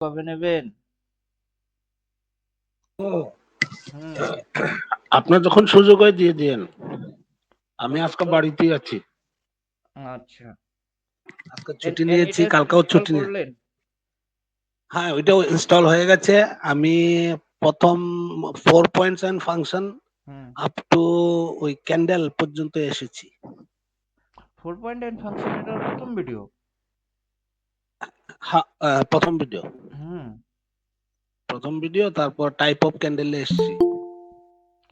কবে নেবেন? ও হুম। আপনার যখন সুযোগ হয় দিয়ে দিয়েন। আমি আজকে কত? বাড়িতেই আছি। আচ্ছা। আজকে ছুটি নিয়েছি, অ্যানিটেস্ট কালকেও ইনস্টল ছুটি নিয়ে করলেন? হ্যাঁ, ওইটাও ইনস্টল হয়ে গেছে। আমি ১ম 4 points and function hmm. Up to ওই ক্যান্ডেল পর্যন্ত এসেছি। 4.9 ফাংশন এটার প্রথম ভিডিও? হ্যাঁ, ১ম ভিডিও। হুম। ১ম ভিডিও, তারপর টাইপ অফ ক্যান্ডেল এ এসেছি।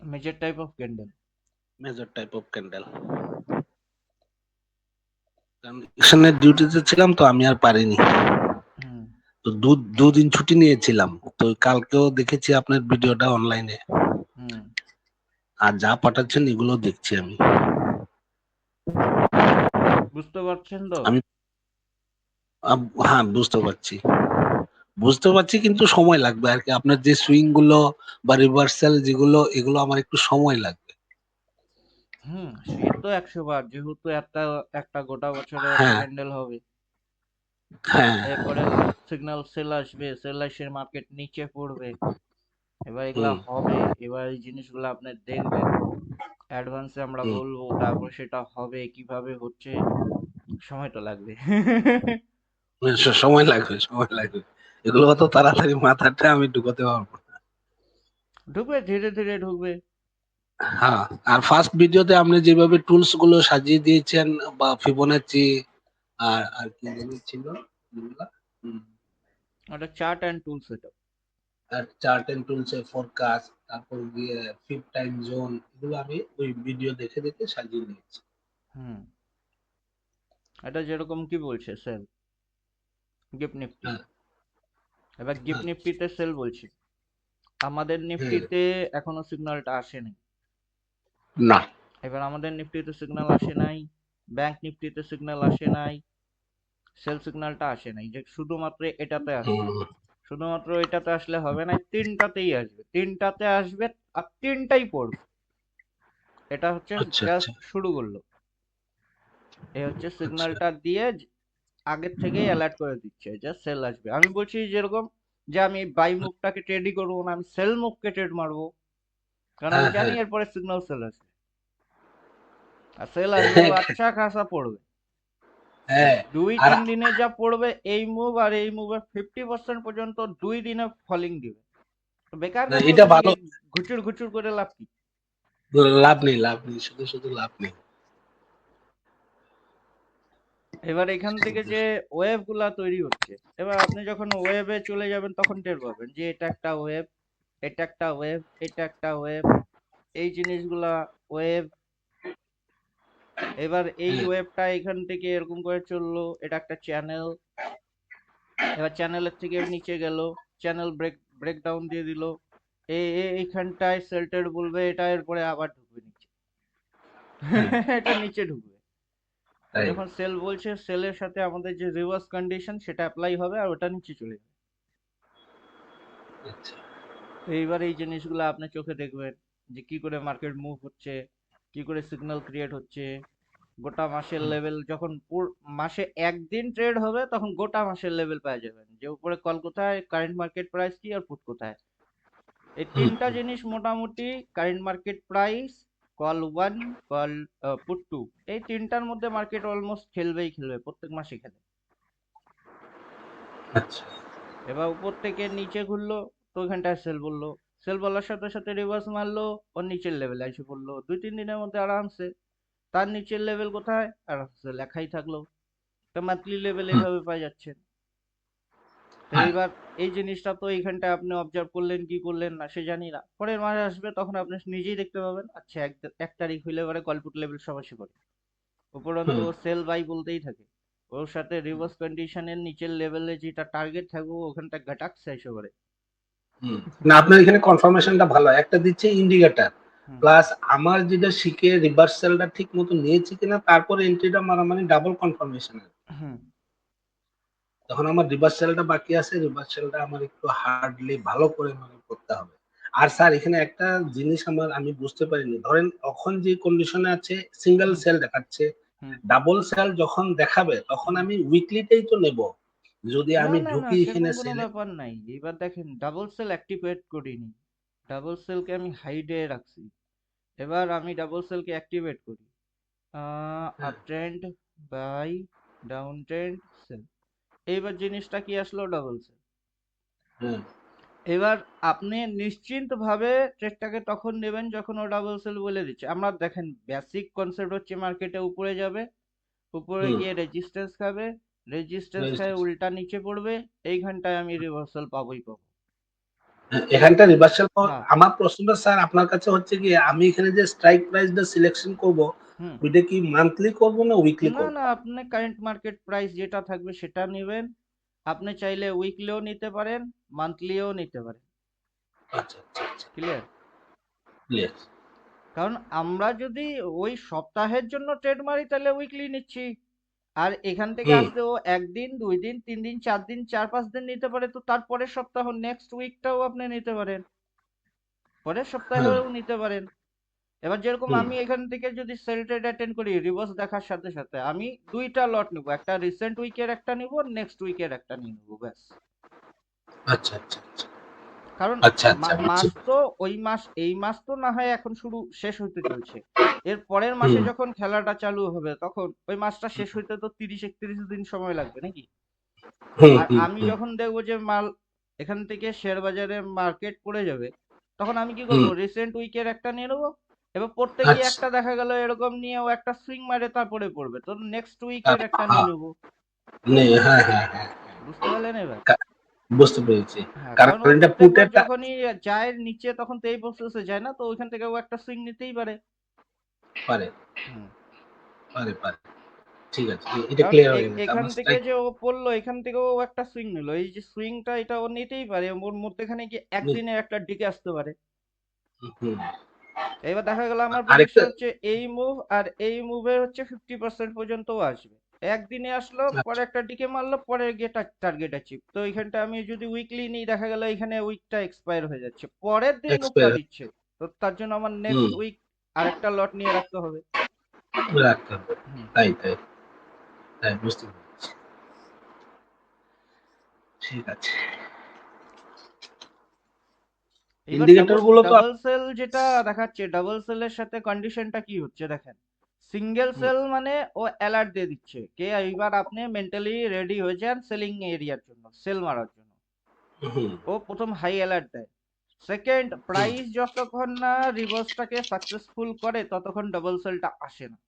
Major type of candle. Major type of candle. কারণ ইলেকশনের ডিউটিতে ছিলাম তো আমি আর পারিনি। হুম। তো দুদিন ছুটি নিয়েছিলাম। তো কালকেও দেখেছি আপনার ভিডিওটা অনলাইনে। হুম। আর যা পাঠাচ্ছেন এগুলো দেখছি আমি। বুঝতে পারছেন তো? আমি হ্যাঁ, বুঝতে পারছি। বুঝতে পারছি, কিন্তু সময় লাগবে আরকি। আপনার যে সুইং গুলো বা রিভার্সাল যেগুলো, এগুলো আমার একটু সময় লাগবে। হুম, সে তো ১০০ বার। যেহেতু একটা গোটা বছরে একটা হ্যাঁ, ক্যান্ডেল হবে। হ্যাঁ। এরপরে সিগন্যাল সেল আসবে, সেল এসে মার্কেট নিচে পড়বে। এবার এগুলা হুম, হবে। এবার এই জিনিসগুলো আপনি দেখবেন। অ্যাডভান্সে আমরা হুম। বলবো, তারপর সেটা হবে কিভাবে হচ্ছে সময় তো লাগবে। সময় লাগবে, সময় লাগবে। এগুলো অত তাড়াতাড়ি মাথাটা আমি ঢুকাতে পারবো না। ঢুকবে, ধীরে ধীরে ঢুকবে। হ্যাঁ, আর ফার্স্ট ভিডিওতে আপনি যেভাবে টুলস গুলো সাজিয়ে দিয়েছেন, বা ফিবোনাচি, আর কি জানি ছিল যেগুলা? হুম। ওটা চার্ট অ্যান্ড টুল সেটআপ। আর চার্ট এন্ড টুলস এর ফোরকাস্ট, তারপর গিয়ে ফিফ টাইম জোন, এগুলো আমি ওই ভিডিও দেখে দেখে সাজিয়ে নিয়েছি। হুম। এটা যেরকম কি বলছে সেল, গিফট নিফটি। হ্যাঁ, এবার গিফট হ্যাঁ, নিফটিতে সেল বলছে। আমাদের হুম, নিফটিতে এখনো সিগন্যালটা আসেনি। না, এবার আমাদের নিফটিতে সিগন্যাল আসে নাই, ব্যাংক নিফটিতে সিগন্যাল আসে নাই, সেল সিগন্যালটা আসে নাই, যে শুধুমাত্র এটাতে আসবে। হুম, শুধুমাত্র এটাতে আসলে হবে না, তিনটাতেই আসবে, তিনটাতে আসবে। আর তিনটাই পড়বে। এটা হচ্ছে আচ্ছা, আচ্ছা, জাস্ট শুরু করলো। এই হচ্ছে আচ্ছা, সিগন্যালটা দিয়ে আগের থেকেই অ্যালার্ট করে দিচ্ছে যে সেল আসবে। আমি বলছি যেরকম যে আমি বাই মুভটাকে ট্রেডই করবো না, আমি সেল মুভকে ট্রেড মারবো। কারণ আমি হ্যাঁ, জানি হ্যাঁ, এরপরে সিগন্যাল সেল আসবে। আর সেল আসবে ও হ্যাঁ, আচ্ছা খাসা পড়বে। হ্যাঁ, দুই আর তিন দিনে যা পড়বে এই মুভ, আর এই মুভের 50% পর্যন্ত 2 দিনে ফলিং দিবে। তো বেকার কেন এটা তুমি ভালো। ঘুচুর ঘুচুর করে লাভ কি? লাভ নেই, লাভ নেই, শুধু শুধু লাভ নেই। এবার এখান থেকে শুধু যে ওয়েভ গুলা তৈরি হচ্ছে, এবার আপনি যখন ওয়েভে চলে যাবেন তখন টের পাবেন যে এটা একটা ওয়েভ, এটা একটা ওয়েভ, এটা একটা ওয়েভ। এই জিনিসগুলা ওয়েভ। এবার এই হুম, ওয়েভটা এখান থেকে এরকম করে চললো, এটা একটা চ্যানেল। এবার চ্যানেলের থেকে নিচে গেল, চ্যানেল ব্রেকডাউন দিয়ে দিল। এইখানটায় সেল্টেড বলবে, এটা এরপরে আবার ঢুকবে নিচে। হুম, এটা নিচে ঢুকবে। আর তাই। যখন সেল বলছে, সেলের সাথে আমাদের যে রিভার্স কন্ডিশন সেটা অ্যাপ্লাই হবে, আর ওটা নিচে চলে যাবে। আচ্ছা, তো এইবার এই জিনিসগুলো আপনি চোখে দেখবেন যে কি করে মার্কেট মুভ হচ্ছে, কি করে সিগন্যাল ক্রিয়েট হচ্ছে। গোটা মাসের হুম, লেভেল যখন মাসে একদিন ট্রেড হবে, তখন গোটা মাসের লেভেল পেয়ে যাবেন, যে উপরে কল কোথায়, কারেন্ট মার্কেট প্রাইস কি, আর পুট কোথায়। এই হুম, তিনটা জিনিস মোটামুটি, current market price, call one, call put two, এই তিনটার মধ্যে মার্কেট অলমোস্ট খেলবেই খেলবে, প্রত্যেক মাসে খেলে। আচ্ছা, এবার উপর থেকে নিচে ঘুরলো, তো ওইখানটায় সেল বললো। সেল বলার সাথে সাথে রিভার্স মারলো, ওর নিচের লেভেলে এসে পড়লো 2-3 দিনের মধ্যে আরামসে। তার নিচের লেভেল কোথায়, আরামসে লেখাই থাকলো। তো মান্থলি লেভেল হুম, এইভাবে পাই যাচ্ছেন। তো হ্যাঁ, এইবার এই জিনিসটা তো এইখানটায় আপনি অবজার্ভ করলেন কি করলেন না সে জানি না, পরের মাস আসবে তখন আপনি নিজেই দেখতে পাবেন, আচ্ছা 1 তারিখ হইলে পরে কলপুট লেভেল সব এসে পড়ে। উপরন্তু হুম, সেল বাই বলতেই থাকে। ওর সাথে রিভার্স কন্ডিশনের নিচের লেভেলে যেটা টার্গেট থাকবে ওখানটা ঘাটাকছে এসে পড়ে। হুম। না, আপনার এখানে কনফার্মেশনটা ভালো। একটা দিচ্ছে ইন্ডিকেটর। হুম। প্লাস আমার যেটা শিখে রিভার্সালটা ঠিক মতো নিয়েছি কিনা, তারপরে এন্ট্রিটা মারা মানে ডাবল কনফার্মেশন। হুম। তখন আমার রিভার্সালটা বাকি আছে, রিভার্সালটা আমার একটু হার্ডলি ভালো করে মানে করতে হবে। আর স্যার এখানে একটা জিনিস আমি বুঝতে পারিনি। ধরেন এখন যে কন্ডিশনে আছে, সিঙ্গেল হুম। সেল দেখাচ্ছে। হুম। ডাবল সেল যখন দেখাবে তখন হুম। আমি উইকলিতেই তো নেব। যদি না আমি না না, ঢুকি সেরকম এখানে কোনো সেলে। ব্যাপার নাই। এবার দেখেন, ডাবল সেল অ্যাক্টিভেট করিনি, ডাবল সেলকে আমি হাইডে রাখছি। এবার আমি ডাবল সেলকে অ্যাক্টিভেট করি, আপ হ্যাঁ, trend, buy, down trend, sell. এইবার জিনিসটা কি আসলো, ডাবল সেল। হ্যাঁ, এবার আপনি নিশ্চিন্ত ভাবে ট্রেডটাকে তখন নেবেন যখন ও ডাবল সেল বলে দিচ্ছে। আমরা দেখেন, বেসিক কনসেপ্ট হচ্ছে মার্কেটে উপরে যাবে, উপরে হুম, গিয়ে রেজিস্ট্যান্স খাবে, রেজিস্ট্যান্স খায় রেজিস্ট্রেশন। উল্টা নিচে পড়বে, এইখানটায় আমি রিভার্সাল পাবোই পাবো। এবার এখানটা রিভার্সাল হ্যাঁ, আমার প্রশ্নটা স্যার আপনার কাছে হচ্ছে কি, আমি এখানে যে স্ট্রাইক প্রাইসটা সিলেকশন করব, হুম, ওইটা কি মান্থলি করব না উইকলি না করব? না, আপনি কারেন্ট মার্কেট প্রাইস যেটা থাকবে সেটা নেবেন। আপনি চাইলে উইকলিও নিতে পারেন, মান্থলিও নিতে পারেন। আচ্ছা, আচ্ছা, আচ্ছা। ক্লিয়ার? ক্লিয়ার। কারণ আমরা যদি ওই সপ্তাহের জন্য ট্রেড মারি তাহলে উইকলি নিচ্ছি, আর এখান থেকে হুম, আসতে ও একদিন, 2 দিন, 3 দিন, 4 দিন, 4-5 দিন নিতে পারে, তো তারপরের সপ্তাহ নেক্সট উইকটাও আপনি নিতে পারেন, পরের হ্যাঁ, সপ্তাহেও নিতে পারেন। এবার যেরকম হুম, আমি এখান থেকে যদি সেল ট্রেড অ্যাটেন্ড করি, রিভার্স দেখার সাথে সাথে আমি দুইটা লট নিব, একটা রিসেন্ট উইকের একটা নিব, নেক্সট উইকের একটা নিয়ে নেবো, ব্যাস। আচ্ছা, আচ্ছা, আচ্ছা, কারণ আচ্ছা, আচ্ছা, বুঝছি। মাস তো ওই মাস, এই মাস তো না হয় এখন শুরু শেষ হইতে চলছে, এর পরের মাসে হুম, যখন খেলাটা চালু হবে তখন ওই মাসটা শেষ হইতে তো 30-31 দিন সময় লাগবে নাকি? হুম, আর হুম, আমি হুম, যখন দেখবো যে মাল এখান থেকে শেয়ার বাজারে মার্কেট পড়ে যাবে, তখন আমি কি করব, হুম, রিসেন্ট উইকের একটা নিয়ে নেবো। এবার পড়তে গিয়ে আচ্ছা, একটা দেখা গেল এরকম নিয়ে ও একটা সুইং মারে তারপরে পড়বে, তো নেক্সট উইকের একটা হ্যাঁ, নিয়ে নেবো। হ্যাঁ, হ্যাঁ, হ্যাঁ, বুঝতে পারলেন এবার? কা বুঝতে পেরেছি। হ্যাঁ, কারণ ও কারণ এটা প্রত্যেকবার পুটেরটা যখনই যায় নিচে তখন তো এই প্রসেসে যায় না, তো ওইখান থেকে ও একটা সুইং নিতেই পারে। পারে, হুম। পারে। ঠিক আছে। এটা কারণ ক্লিয়ার হয়ে গেছে। এখান আমার থেকে স্ট্রাইক। যে ও পড়লো, এখান থেকে ও একটা সুইং নিল, এই যে সুইংটা এটা ও নিতেই পারে, ওর মধ্যেখানে কি একদিনের একটা ডিকে আসতে পারে। হুম। এবার দেখা গেল আমার আরেকটা। প্রেডিকশন হচ্ছে এই মুভ, আর এই মুভের হচ্ছে 50% পর্যন্ত আসবে। একদিনে আসলো, পরে আচ্ছা। একটা ডিকে মারলো, পরে গিয়ে টার্গেট অ্যাচিভ, তো এইখানটা আমি যদি উইকলি নিই দেখা গেল এখানে উইকটা এক্সপায়ার হয়ে যাচ্ছে, পরের দিন মুভটা এক্সপায়ার। দিচ্ছে, তো তার জন্য আমার হুম, নেক্সট উইক আরেকটা লট নিয়ে রাখতে হবে। রাখতে হবে। হুম। তাই বুঝতে পেরেছি। ঠিক আছে। এবার ইন্ডিকেটর ডাবল গুলো তো ডাবল সেল যেটা দেখাচ্ছে, ডাবল সেলের সাথে কন্ডিশনটা কি হচ্ছে দেখেন। সিঙ্গেল হুম, সেল মানে ও অ্যালার্ট দিয়ে দিচ্ছে কে এইবার আপনি মেন্টালি রেডি হয়ে যান সেলিং এরিয়ার জন্য, সেল মারার জন্য। হুম, ও প্রথম হাই অ্যালার্ট দেয়। সেকেন্ড, হুম, প্রাইস যতক্ষণ না রিভার্সটাকে সাকসেসফুল করে ততক্ষণ ডাবল সেলটা আসে না।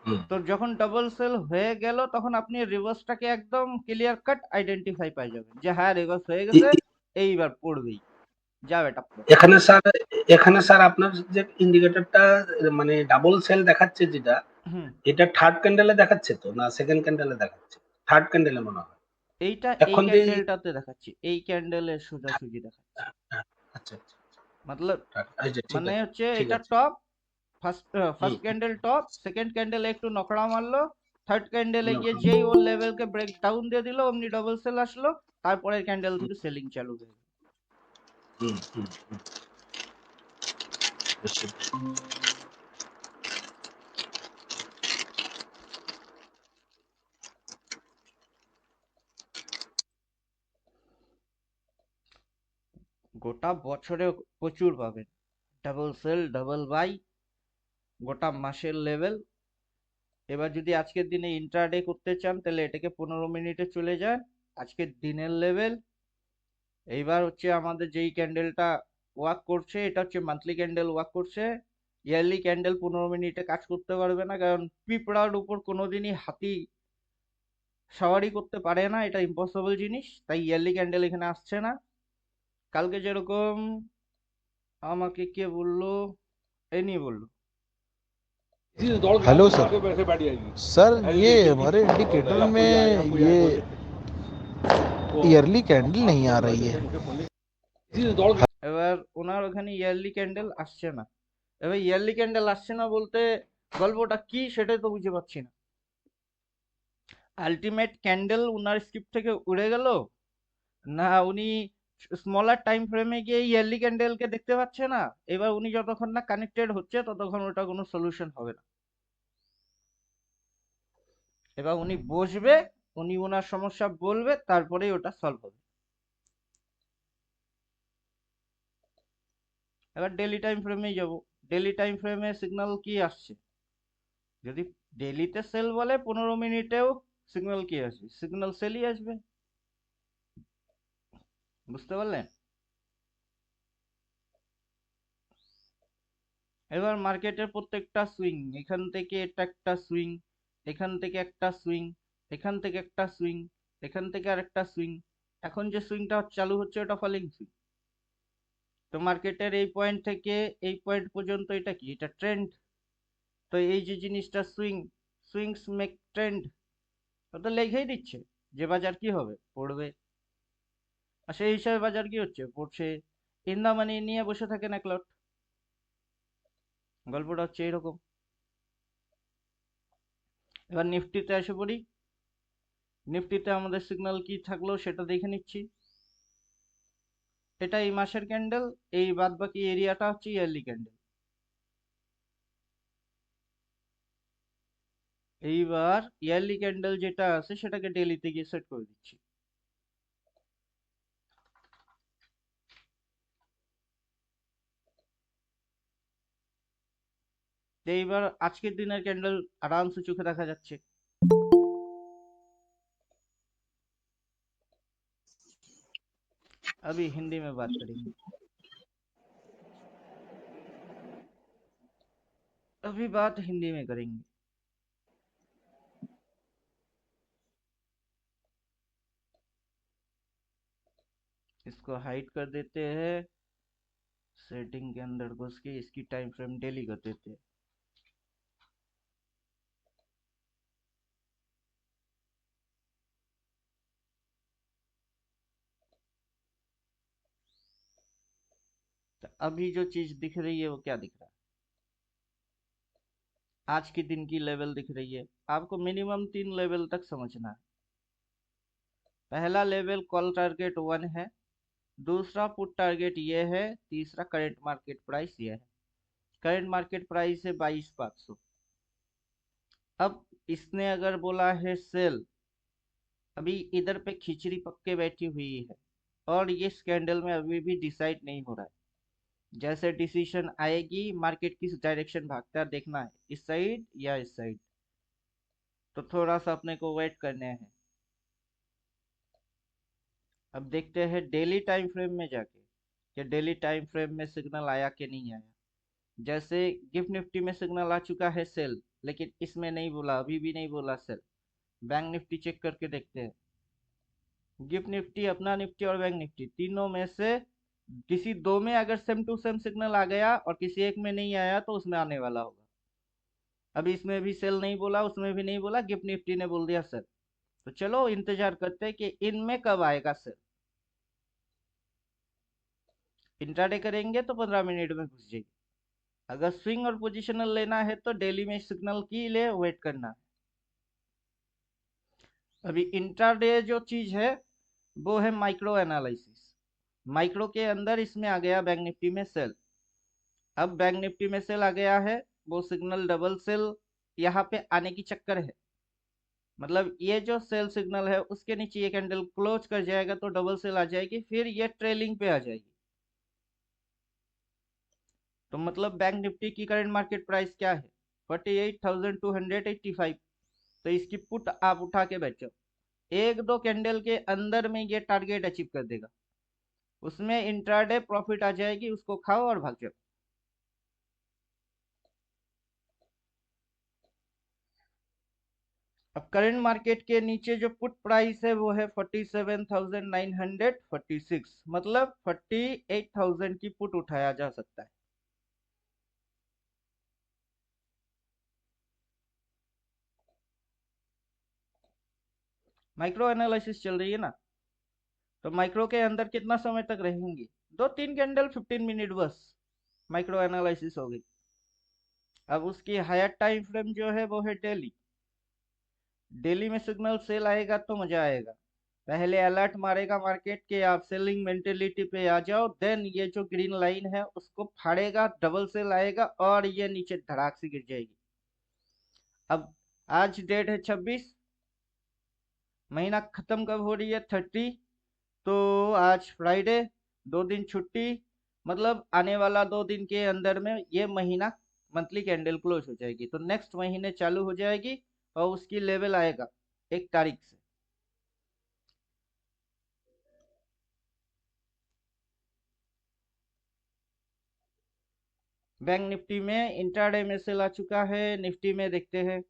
হুম। তো যখন ডাবল সেল হয়ে গেল তখন আপনি রিভার্সটাকে একদম ক্লিয়ার কাট আইডেন্টিফাই পাই যাবেন যে হ্যাঁ রিভার্স হয়ে ই গেছে, ই এইবার পড়বেই, যাও এটা পড়ো। এখানে স্যার আপনার যে ইন্ডিকেটরটা মানে ডাবল সেল দেখাচ্ছে যেটা, হুম। এটা 3rd ক্যান্ডেলে দেখাচ্ছে তো? না 2nd ক্যান্ডেলে দেখাচ্ছে? 3rd ক্যান্ডেলে মনে হয়। এইটা এই এখন যে ক্যান্ডেলটাতে দেখাচ্ছি, এই ক্যান্ডেলের সোজাসুজি দেখাচ্ছি। হ্যাঁ, আচ্ছা, আচ্ছা। মতলব আচ্ছা, ঠিক মানে আছে, হচ্ছে ঠিক এটা আছে। টপ, ফার্স্ট হুম, ফার্স্ট ক্যান্ডেল টপ, সেকেন্ড ক্যান্ডেলে একটু নকড়া মারলো, থার্ড ক্যান্ডেলে হুম, গিয়ে যেই ওর লেভেলকে ব্রেক ডাউন দিয়ে দিল অমনি ডবল সেল আসলো, তারপরের ক্যান্ডেল থেকে সেলিং চালু হয়ে গেল। হুম, হুম, হুম, বুঝতে পেরেছি। গোটা বছরে প্রচুর পাবেন, ডাবল সেল, ডাবল বাই, গোটা মাসের লেভেল। এবার যদি আজকের দিনে ইন্ট্রাডে করতে চান তাহলে এটাকে 15 মিনিটে চলে যান, আজকের দিনের লেভেল। এইবার হচ্ছে আমাদের যেই ক্যান্ডেলটা ওয়ার্ক করছে এটা হচ্ছে মান্থলি ক্যান্ডেল ওয়ার্ক করছে। ইয়ারলি ক্যান্ডেল 15 মিনিটে কাজ করতে পারবে না, কারণ পিঁপড়ার উপর কোনোদিনই হাতি সওয়ারি করতে পারে না, এটা ইম্পসিবল জিনিস, তাই ইয়ারলি ক্যান্ডেল এখানে আসছে না। কালকে যেরকম আমাকে কে বললো, এনি বললো। Hello sir. सर ये हमारे इंडिकेटर में ये ईयरली कैंडल नहीं आ रही है। এবার ওনার ওখানে ইয়ারলি ক্যান্ডেল আসছে না। এবার ইয়ারলি ক্যান্ডেল আসছে না বলতে গল্পটা কি সেটাই তো বুঝতে পারছি না। আলটিমেট ক্যান্ডেল উনার স্ক্রিপ্ট থেকে উড়ে গেল, না উনি স্মলার টাইম ফ্রেমে গিয়ে ইয়ারলি ক্যান্ডেলকে দেখতে পাচ্ছে না। এবার উনি যতক্ষণ না কানেক্টেড হচ্ছে ততক্ষণ ওটা কোনো সলিউশন হবে না। এবার উনি বসবে, উনি ওনার সমস্যা বলবে, তারপরেই ওটা সলভ হবে। এবার ডেলি টাইম ফ্রেমেই যাব। ডেলি টাইম ফ্রেমে সিগন্যাল কি আসছে? যদি ডেলিতে সেল বলে 15 মিনিটেও সিগন্যাল কি আসবে? সিগন্যাল সেলই আসবে। বুঝতে পারলেন? এবার মার্কেটের প্রত্যেকটা সুইং, এখান থেকে এটা একটা সুইং, এখান থেকে একটা সুইং, এখান থেকে একটা সুইং, এখান থেকে আরেকটা সুইং। এখন যে সুইংটা চালু হচ্ছে ওটা ফলিং সুইং। তো মার্কেটের এই পয়েন্ট থেকে এই পয়েন্ট পর্যন্ত এটা কি? এটা ট্রেন্ড। তো এই যে জিনিসটা সুইং, সুইংস মেক ট্রেন্ড, তো লেখেই দিচ্ছে যে বাজার কি হবে, পড়বে। আর সেই হিসাবে বাজার কি হচ্ছে, পড়ছে। ইন দা মানি নিয়ে বসে থাকেন এক লট। গল্পটা হচ্ছে এইরকম। এবার নিফটিতে এসে পড়ি। নিফটিতে আমাদের সিগন্যাল কি থাকলো সেটা দেখে নিচ্ছি। এটা এই মাসের ক্যান্ডেল, এই বাদ বাকি এরিয়াটা হচ্ছে ইয়ারলি ক্যান্ডেল। এইবার ইয়ারলি ক্যান্ডেল যেটা আছে সেটাকে ডেলিতে গিয়ে সেট করে দিচ্ছি। তো এইবার আজকের দিনের ক্যান্ডেল আরামসে চোখে দেখা যাচ্ছে। अभी हिंदी में बात करेंगे। अभी बात हिंदी में करेंगे। इसको हाइड कर देते हैं। सेटिंग के अंदर घुस के इसकी टाइम फ्रेम डेली कर देते हैं। तो अभी जो चीज दिख रही है वो क्या दिख रहा है? आज के दिन की लेवल दिख रही है। आपको मिनिमम 3 लेवल तक समझना है। पहला लेवल कॉल टारगेट 1 है, दूसरा पुट टारगेट ये है, तीसरा करंट मार्केट प्राइस ये है। करंट मार्केट प्राइस है 22,500। अब इसने अगर बोला है सेल, अभी इधर पे खिचड़ी पक्के बैठी हुई है और ये कैंडल में अभी भी डिसाइड नहीं हो रहा है। जैसे डिसीजन आएगी, मार्केट किस डायरेक्शन भागता है देखना है, इस साइड या इस साइड। तो थोड़ा सा अपने को वेट करने हैं। अब देखते हैं डेली टाइम फ्रेम में जाके कि डेली टाइम फ्रेम में सिग्नल आया कि नहीं आया। जैसे गिफ्ट निफ्टी में सिग्नल आ चुका है सेल, लेकिन इसमें नहीं बोला, अभी भी नहीं बोला सेल। बैंक निफ्टी चेक करके देखते हैं। गिफ्ट निफ्टी, अपना निफ्टी और बैंक निफ्टी तीनों में से किसी दो में अगर सेम टू सेम सिग्नल आ गया और किसी एक में नहीं आया तो उसमें आने वाला होगा। अभी इसमें भी सेल नहीं बोला, उसमें भी नहीं बोला, गिफ्ट निफ्टी ने बोल दिया सेल। तो चलो इंतजार करते हैं कि इनमें कब आएगा सेल। इंट्राडे करेंगे तो 15 मिनट में घुस जाएगी। अगर स्विंग और पोजिशनल लेना है तो डेली में सिग्नल के लिए वेट करना है। अभी इंट्राडे जो चीज है वो है माइक्रो एनालिसिस। माइक्रो के अंदर इसमें आ गया बैंक निफ्टी में सेल। अब बैंक निफ्टी में सेल आ गया है, वो सिग्नल डबल सेल यहाँ पे आने की चक्कर है। मतलब ये जो सेल सिग्नल है उसके नीचे ये कैंडल क्लोज कर जाएगा तो डबल सेल आ जाएगी, फिर ये ट्रेलिंग पे आ जाएगी। तो मतलब बैंक निफ्टी की करंट मार्केट प्राइस क्या है? 48,285। तो इसकी पुट आप उठा के बैठो, एक दो कैंडल के अंदर में ये टारगेट अचीव कर देगा, उसमें इंट्राडे प्रॉफिट आ जाएगी, उसको खाओ और भाग जाओ। अब करंट मार्केट के नीचे जो पुट प्राइस है वो है 47,946, मतलब 48,000 की पुट उठाया जा सकता है। माइक्रो एनालिसिस चल रही है ना, तो माइक्रो के अंदर कितना समय तक रहेंगी? दो तीन कैंडल 15 मिनट बस, माइक्रो एनालिसिस हो गई। अब उसकी हायर टाइम फ्रेम जो है वो है डेली। डेली में सिग्नल सेल आएगा तो मजा आएगा। पहले अलर्ट मारेगा मार्केट के आप सेलिंग मेंटेलिटी पे आ जाओ, देन ये जो ग्रीन लाइन है उसको फाड़ेगा, डबल सेल आएगा और ये नीचे धड़ाक से गिर जाएगी। अब आज डेट है 26, महीना खत्म कब हो रही है? 30। तो आज फ्राइडे, 2 दिन छुट्टी, मतलब आने वाला 2 दिन के अंदर में ये महीना मंथली कैंडल क्लोज हो जाएगी, तो नेक्स्ट महीने चालू हो जाएगी और उसकी लेवल आएगा 1 तारीख से। बैंक निफ्टी में इंट्राडे में सेल आ चुका है, निफ्टी में देखते हैं।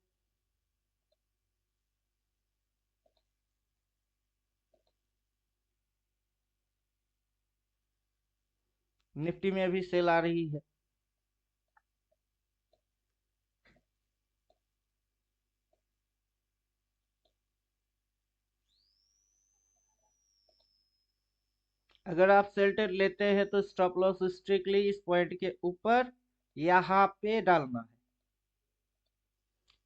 निफ्टी में भी सेल आ रही है। अगर आप सेल ट्रेड लेते हैं तो स्टॉप लॉस स्ट्रिक्टली इस पॉइंट के ऊपर यहाँ पे डालना है।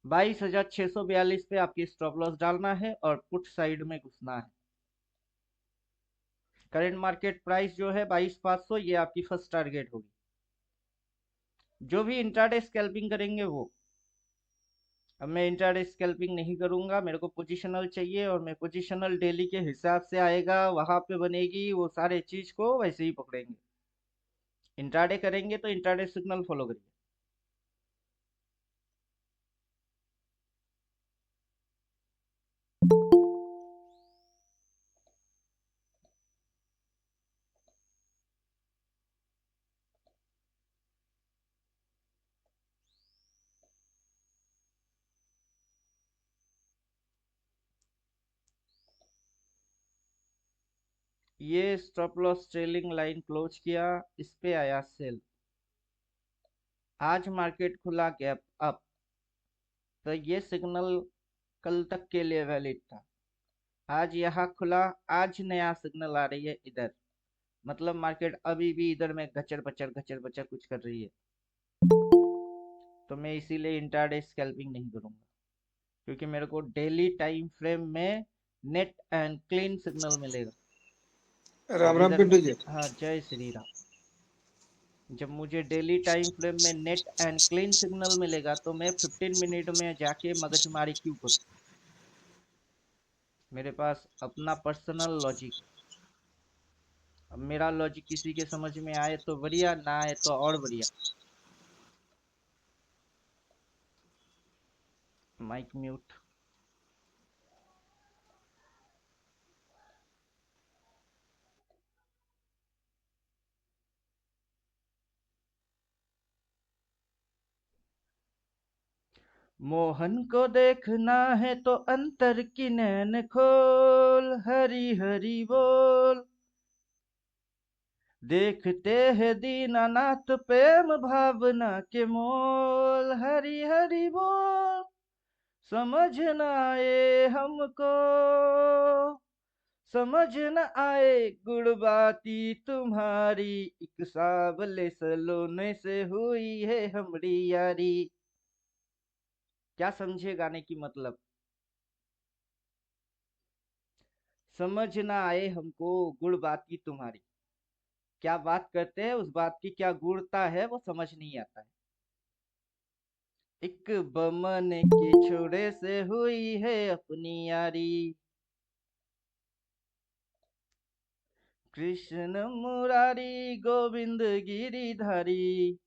22,642 पे आपकी स्टॉप लॉस डालना है और पुट साइड में घुसना है। करंट मार्केट प्राइस जो है 22,500, ये आपकी फर्स्ट टारगेट होगी। जो भी इंट्राडे स्कैल्पिंग करेंगे वो, अब मैं इंट्राडे स्कैल्पिंग नहीं करूंगा, मेरे को पोजिशनल चाहिए और मैं पोजिशनल डेली के हिसाब से आएगा वहां पे बनेगी, वो सारे चीज को वैसे ही पकड़ेंगे। इंट्राडे करेंगे तो इंट्राडे सिग्नल फॉलो करिए। ये stop loss trailing line close किया, इस पे आया सेल। आज मार्केट खुला गैप अप, तो ये सिग्नल कल तक के लिए वैलिड था। आज यहाँ खुला, आज नया सिग्नल आ रही है इधर, मतलब मार्केट अभी भी इधर में गचर बचर कुछ कर रही है। तो मैं इसीलिए इंट्राडे स्कैल्पिंग नहीं करूंगा, क्योंकि मेरे को डेली टाइम फ्रेम में नेट एंड क्लीन सिग्नल मिलेगा। राम जब राम इधर, पिंटू जी। हाँ जय श्री राम, जब मुझे डेली टाइम फ्रेम में नेट एंड क्लीन सिग्नल मिलेगा तो मैं 15 मिनट में जाके मगजमारी क्यों करूं? मेरे पास अपना पर्सनल लॉजिक। अब मेरा लॉजिक किसी के समझ में आए तो बढ़िया, ना आए तो और बढ़िया। Mic mute. मोहन को देखना है तो अंतर की नैन खोल, हरी हरी बोल। देखते हैं दीनानाथ प्रेम भावना के मोल, हरी हरी बोल। समझ न आए हमको, समझ न आए गुड़बाती तुम्हारी, एक सावले सलोने से हुई है हमारी यारी। क्या समझे गाने की मतलब? समझ ना आए हमको गुड़बाती तुम्हारी, क्या बात करते हैं, उस बात की क्या गुणता है वो समझ नहीं आता है। एक बमन के छोड़े से हुई है अपनी यारी, कृष्ण मुरारी गोविंद गिरिधारी,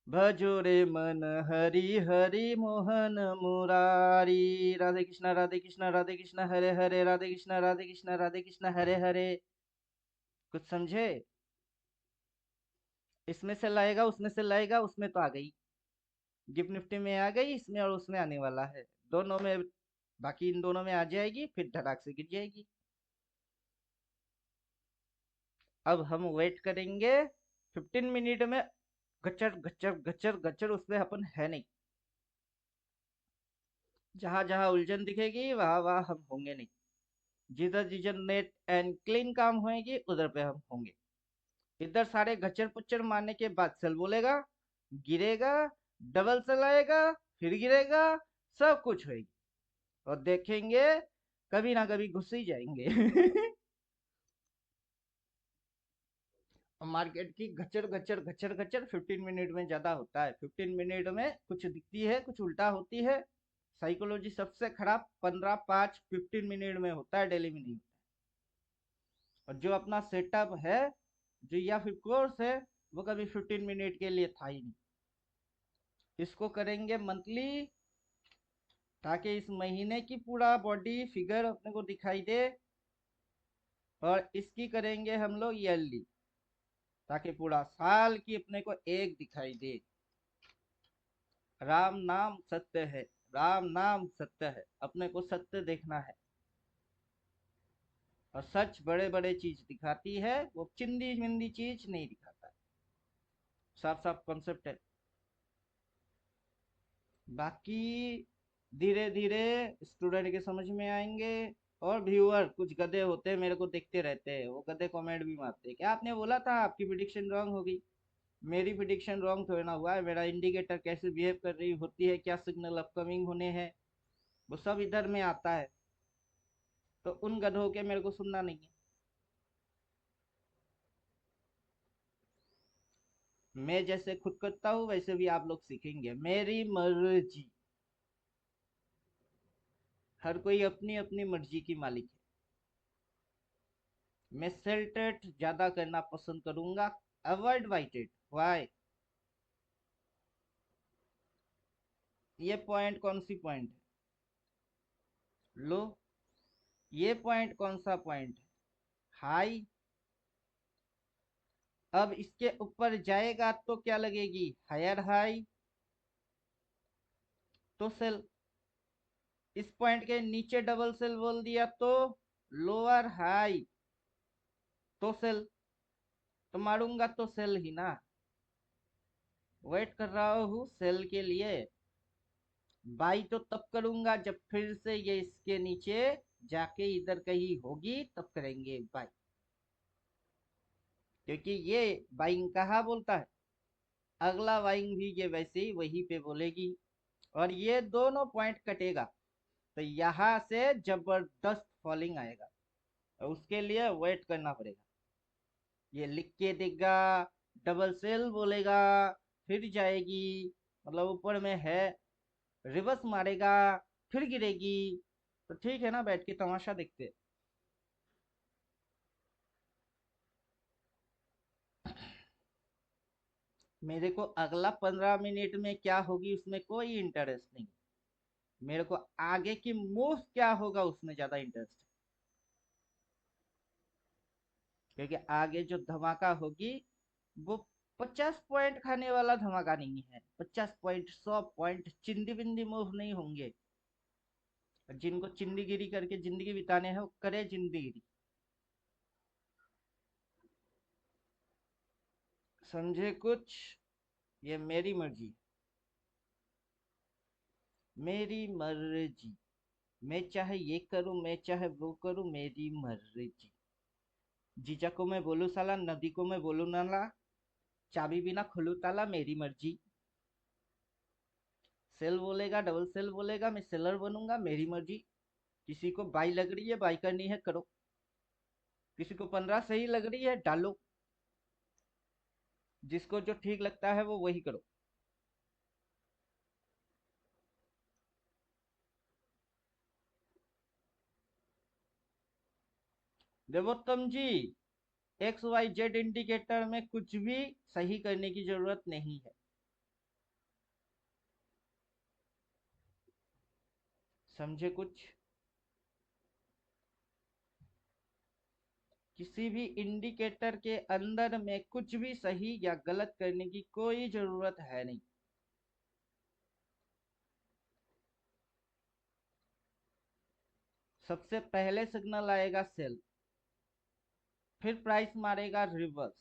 भजो रे मन हरि हरि मोहन मुरारी। राधे कृष्णा राधे कृष्णा राधे कृष्णा हरे हरे, राधे कृष्णा राधे कृष्णा राधे कृष्णा हरे हरे। कुछ समझे? इसमें से लाएगा उसमें से लाएगा, उसमें तो आ गई, गिफ्ट निफ्टी में आ गई, इसमें और उसमें आने वाला है, दोनों में, बाकी इन दोनों में आ जाएगी, फिर धड़ाक से गिर जाएगी। अब हम वेट करेंगे 15 मिनट में। गच्चर गच्चर गच्चर गच्चर उसमें अपन है नहीं, जहां जहां उलझन दिखेगी वहां वहां हम होंगे नहीं, जिधर जिधर नेट एंड क्लीन काम होएगी उधर पे हम होंगे। इधर सारे गच्चर पुच्चर मारने के बाद सेल बोलेगा, गिरेगा, डबल सेल आएगा, फिर गिरेगा, सब कुछ होएगी और देखेंगे कभी ना कभी घुस ही जाएंगे। मार्केट की घचर घचर घचर घचर 15 मिनट में ज्यादा होता है, 15 मिनट में कुछ दिखती है, कुछ उल्टा होती है, साइकोलॉजी सबसे खराब 15 मिनट में होता है, डेली में नहीं होता है। और जो अपना सेटअप है, जो या फिर कोर्स है, वो कभी 15 मिनट के लिए था ही नहीं। इसको करेंगे मंथली, ताकि इस महीने की पूरा बॉडी फिगर अपने को दिखाई दे, और इसकी करेंगे हम लोग ईयरली, ताकि पूरा साल की अपने को एक दिखाई दे। राम नाम सत्य है, राम नाम सत्य है, अपने को सत्य देखना है। और सच बड़े बड़े चीज दिखाती है, वो चिंदी मिंदी चीज नहीं दिखाता है। साफ साफ कॉन्सेप्ट है। बाकी धीरे धीरे स्टूडेंट के समझ में आएंगे। और व्यूअर कुछ गधे होते हैं, मेरे को देखते रहते हैं, वो गधे कमेंट भी मारते हैं, क्या आपने बोला था आपकी प्रिडिक्शन रॉन्ग होगी। मेरी प्रिडिक्शन रॉन्ग थोड़ी ना हुआ है, मेरा इंडिकेटर कैसे बिहेव कर रही होती है, क्या सिग्नल अपकमिंग होने हैं, वो सब इधर में आता है। तो उन गधों के मेरे को सुनना नहीं है। मैं जैसे खुद करता हूँ वैसे भी आप लोग सीखेंगे, मेरी मर्जी। हर कोई अपनी अपनी मर्जी की मालिक है। मैं सेल्टेट ज्यादा करना पसंद करूंगा, अवॉइड वाइटेड। वाई? ये पॉइंट कौन सी पॉइंट है? लो, ये पॉइंट कौन सा पॉइंट है? हाई। अब इसके ऊपर जाएगा तो क्या लगेगी? हायर हाई, तो सेल। इस पॉइंट के नीचे डबल सेल बोल दिया तो लोअर हाई, तो सेल। तो मारूंगा तो सेल ही ना। वेट कर रहा हूँ सेल के लिए। बाई तो तब करूंगा जब फिर से ये इसके नीचे जाके इधर कहीं होगी, तब करेंगे बाई। क्योंकि ये बाइंग कहाँ बोलता है, अगला बाइंग भी ये वैसे ही वहीं पे बोलेगी। और ये दोनों पॉइंट कटेगा, तो यहाँ से जबरदस्त फॉलिंग आएगा, और उसके लिए वेट करना पड़ेगा। ये लिख के देगा, डबल सेल बोलेगा, फिर जाएगी, मतलब ऊपर में है, रिवर्स मारेगा, फिर गिरेगी। तो ठीक है ना, बैठ के तमाशा देखते। मेरे को अगला 15 मिनट में क्या होगी उसमें कोई इंटरेस्ट नहीं। मेरे को आगे की मूव क्या होगा उसमें ज्यादा इंटरेस्ट है। क्योंकि आगे जो धमाका होगी, वो 50 पॉइंट खाने वाला धमाका नहीं है। 50 पॉइंट, 100 पॉइंट, चिंदी बिंदी मूव नहीं होंगे। जिनको चिंदीगिरी करके जिंदगी बिताने हैं, वो करे जिंदगी। समझे कुछ? ये मेरी मर्जी, मेरी मर्जी। मैं चाहे ये करूं, मैं चाहे वो करूं, मेरी मर्जी। जीजा को मैं बोलूं साला, नदी को मैं बोलूं नाला, चाबी बिना खुलू ताला, मेरी मर्जी। सेल बोलेगा, डबल सेल बोलेगा, मैं सेलर बनूंगा, मेरी मर्जी। किसी को बाई लग रही है, बाई करनी है, करो। किसी को 15 सही लग रही है, डालो। जिसको जो ठीक लगता है वो वही करो। देवोत्तम जी, एक्स वाई जेड इंडिकेटर में कुछ भी सही करने की जरूरत नहीं है। समझे कुछ? किसी भी इंडिकेटर के अंदर में कुछ भी सही या गलत करने की कोई जरूरत है नहीं। सबसे पहले सिग्नल आएगा सेल, फिर प्राइस मारेगा रिवर्स,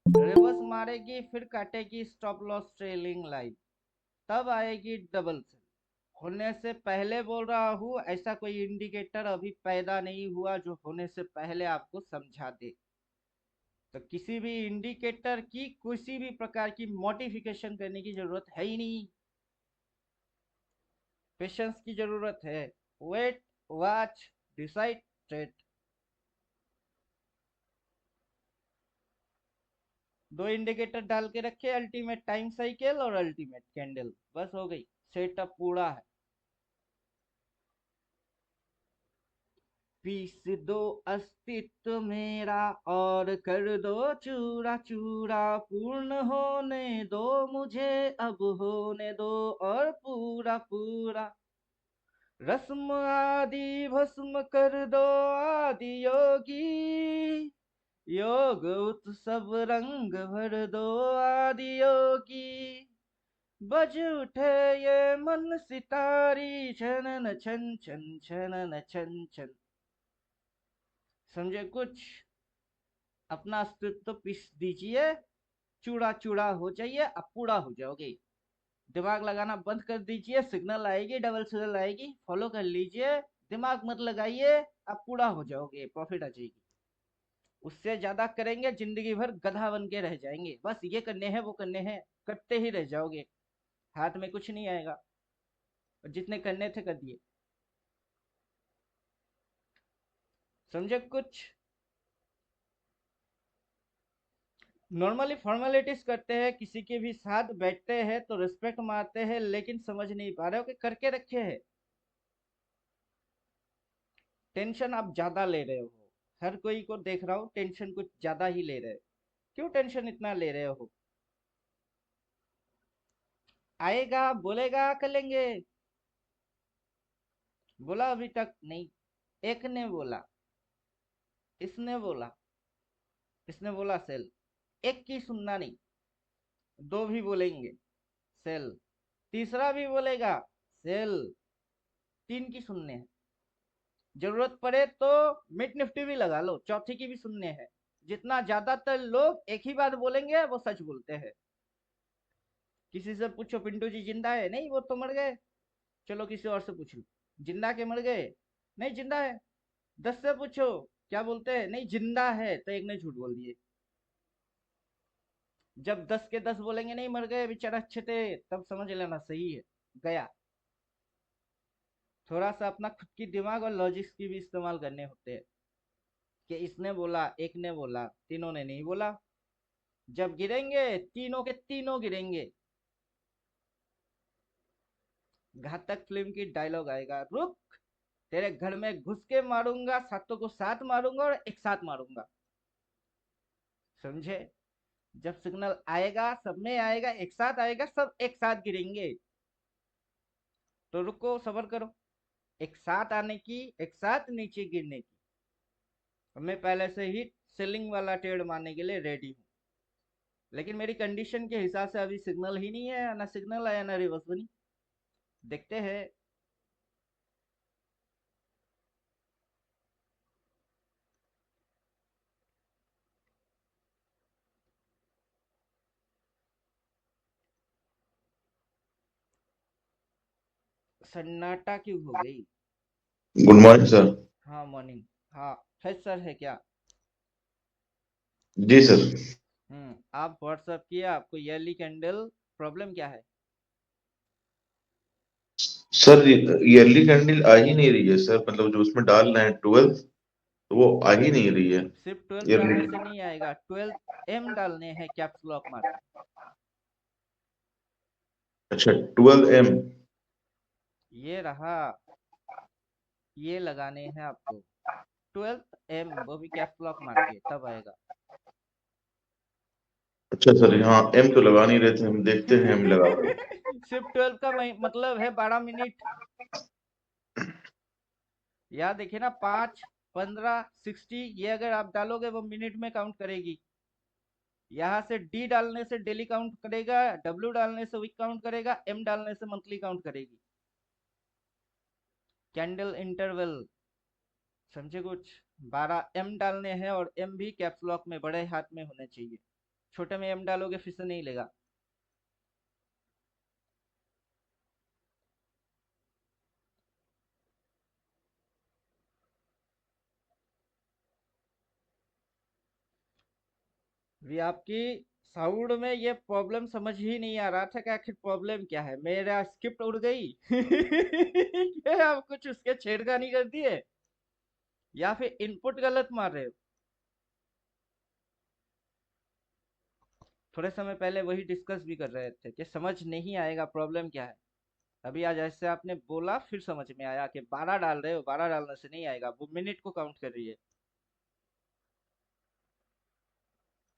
रिवर्स मारेगी, फिर काटेगी स्टॉप लॉस ट्रेलिंग लाइन, तब आएगी डबल सेल। होने से पहले बोल रहा हूँ, ऐसा कोई इंडिकेटर अभी पैदा नहीं हुआ जो होने से पहले आपको समझा दे। तो किसी भी इंडिकेटर की किसी भी प्रकार की मॉडिफिकेशन करने की जरूरत है ही नहीं। पेशेंस की जरूरत है। Wait, watch, decide, trade. दो इंडिकेटर डाल के रखे, अल्टीमेट टाइम साइकिल और अल्टीमेट कैंडल, बस हो गई, सेटअप पूरा है। पीस दो अस्तित्व मेरा और कर दो चूरा चूरा, पूर्ण होने दो मुझे, अब होने दो और पूरा पूरा। रस्म आदि भस्म कर दो आदि योगी, योग उत्सव रंग भर दो आदि योगी। बज उठे ये मन सितारी, छनन छन छन छनन छन छन। समझे कुछ? अपना अस्तित्व पीस दीजिए, चूड़ा चूड़ा हो जाइए, आप पूरा हो जाओगे। दिमाग लगाना बंद कर दीजिए, सिग्नल आएगी, डबल सिग्नल आएगी, फॉलो कर लीजिए, दिमाग मत लगाइए, आप पूरा हो जाओगे, प्रॉफिट आ जाएगी। उससे ज्यादा करेंगे जिंदगी भर गधा बन के रह जाएंगे, बस ये करने हैं वो करने हैं, करते ही रह जाओगे, हाथ में कुछ नहीं आएगा। और जितने करने थे कर दिए। समझे कुछ? नॉर्मली फॉर्मेलिटीज करते हैं, किसी के भी साथ बैठते हैं तो रिस्पेक्ट मारते हैं, लेकिन समझ नहीं पा रहे हो कि करके रखे हैं। टेंशन आप ज्यादा ले रहे हो, हर कोई को देख रहा हूँ टेंशन कुछ ज्यादा ही ले रहे हो। क्यों टेंशन इतना ले रहे हो? आएगा बोलेगा कर लेंगे, बोला अभी तक नहीं। एक ने बोला, इसने बोला, इसने बोला सेल। एक की सुनना नहीं, दो भी बोलेंगे सेल, तीसरा भी बोलेगा सेल, तीन की सुनने हैं। जरूरत पड़े तो मिड निफ्टी भी लगा लो, चौथी की भी सुनने हैं। जितना ज्यादातर लोग एक ही बात बोलेंगे वो सच बोलते हैं। किसी से पूछो पिंटू जी जिंदा है? नहीं वो तो मर गए। चलो किसी और से पूछ लो, जिंदा के मर गए? नहीं जिंदा है। 10 से पूछो क्या बोलते हैं? नहीं जिंदा है, तो एक ने झूठ बोल दिए। जब 10 के 10 बोलेंगे नहीं मर गए बेचारा अच्छे थे, तब समझ लेना सही है, गया। थोड़ा सा अपना खुद की दिमाग और लॉजिक्स की भी इस्तेमाल करने होते हैं कि इसने बोला, एक ने बोला, तीनों ने नहीं बोला। जब गिरेंगे तीनों के तीनों गिरेंगे। घातक फिल्म की डायलॉग आएगा, रुक तेरे घर में घुस के मारूंगा, सातों को साथ मारूंगा और एक साथ मारूंगा। समझे? जब सिग्नल आएगा सब में आएगा, एक साथ आएगा, सब एक साथ गिरेंगे। तो रुको सबर करो, एक साथ आने की, एक साथ नीचे गिरने की। मैं पहले से ही सेलिंग वाला ट्रेड मारने के लिए रेडी हूँ, लेकिन मेरी कंडीशन के हिसाब से अभी सिग्नल ही नहीं है, ना सिग्नल आया ना रिवर्स बनी। देखते हैं। सन्नाटा क्यों हो गई? Good morning sir. हाँ मॉर्निंग। हाँ फैज सर है क्या? जी सर। आप व्हाट्सअप किया, आपको ईयरली कैंडल प्रॉब्लम क्या है? सर ईयरली कैंडल आ ही नहीं रही है सर, मतलब जो उसमें डाल रहे हैं 12 तो वो आ ही नहीं रही है। सिर्फ 12 डालने ईयरली, से नहीं आएगा, 12 एम डालने हैं कैप्स लॉक मार के। अच्छा 12M। ये रहा, ये लगाने हैं आपको 12 एम, वो भी कैप्स लॉक मार के, तब आएगा। अच्छा सर, यहाँ एम तो लगा नहीं रहे थे, हम देखते हैं एम लगा कर। सिर्फ 12 का मतलब है 12 मिनट। याद देखिए ना, 5, 15, 60, ये अगर आप डालोगे वो मिनट में काउंट करेगी। यहाँ से डी डालने से डेली काउंट करेगा, डब्ल्यू डालने से वीक काउंट करेगा, एम डालने से मंथली काउंट करेगी। कैंडल इंटरवल, समझे कुछ? 12 एम डालने हैं, और एम भी कैप्स लॉक में बड़े हाथ में होने चाहिए। छोटे में एम डालोगे फिर से नहीं लेगा। भी आपकी साउंड में ये प्रॉब्लम समझ ही नहीं आ रहा था कि आखिर प्रॉब्लम क्या है। मेरा स्क्रिप्ट उड़ गई ये आप कुछ उसके छेड़खानी कर दिए, या फिर इनपुट गलत मार रहे हो? थोड़े समय पहले वही डिस्कस भी कर रहे थे कि समझ नहीं आएगा प्रॉब्लम क्या है। अभी आज जैसे आपने बोला फिर समझ में आया कि 12 डाल रहे हो, 12 डालने से नहीं आएगा, वो मिनट को काउंट कर रही है।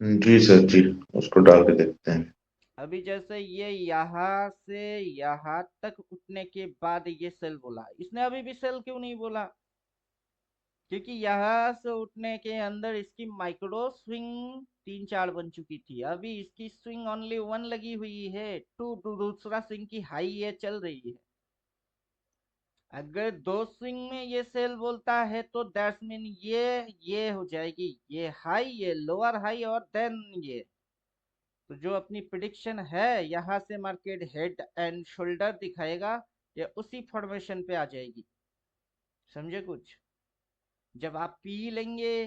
जी सर जी, उसको डाल के देखते हैं। अभी जैसे ये यहाँ से यहाँ तक उठने के बाद ये सेल बोला, इसने अभी भी सेल क्यों नहीं बोला? क्योंकि यहाँ से उठने के अंदर इसकी माइक्रो स्विंग 3-4 बन चुकी थी, अभी इसकी स्विंग ओनली 1 लगी हुई है, दूसरा स्विंग की हाई ये चल रही है। अगर 2 स्विंग में ये सेल बोलता है तो दैट्स मीन ये हो जाएगी, ये हाई, ये लोअर हाई, और देन ये। तो जो अपनी प्रिडिक्शन है यहाँ से मार्केट हेड एंड शोल्डर दिखाएगा, ये उसी फॉर्मेशन पे आ जाएगी। समझे कुछ? जब आप पी लेंगे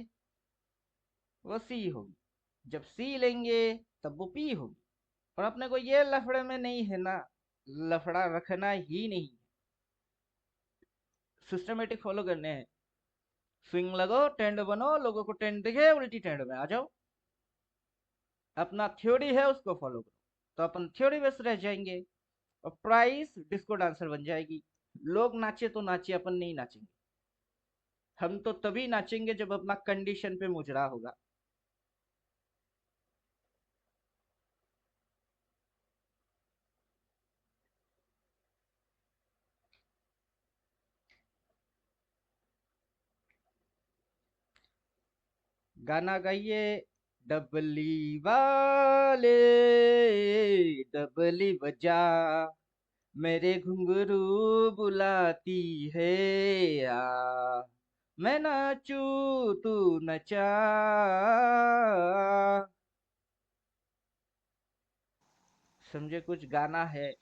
वो सी होगी, जब सी लेंगे तब वो पी होगी। और अपने को ये लफड़े में नहीं है ना, लफड़ा रखना ही नहीं, सिस्टमेटिक फॉलो करने हैं। स्विंग लगो, ट्रेंड बनो, लोगों को ट्रेंड दिखे, उल्टी ट्रेंड में आ जाओ। अपना थ्योरी है उसको फॉलो करो, तो अपन थ्योरी बेस रह जाएंगे और प्राइस डिस्को डांसर बन जाएगी। लोग नाचे तो नाचे, अपन नहीं नाचेंगे। हम तो तभी नाचेंगे जब अपना कंडीशन पे मुजरा होगा। गाना गाइए, डबली वाले डबली बजा, मेरे घुंघरू बुलाती है, आ मैं नाचू तू नचा। समझे कुछ? गाना है,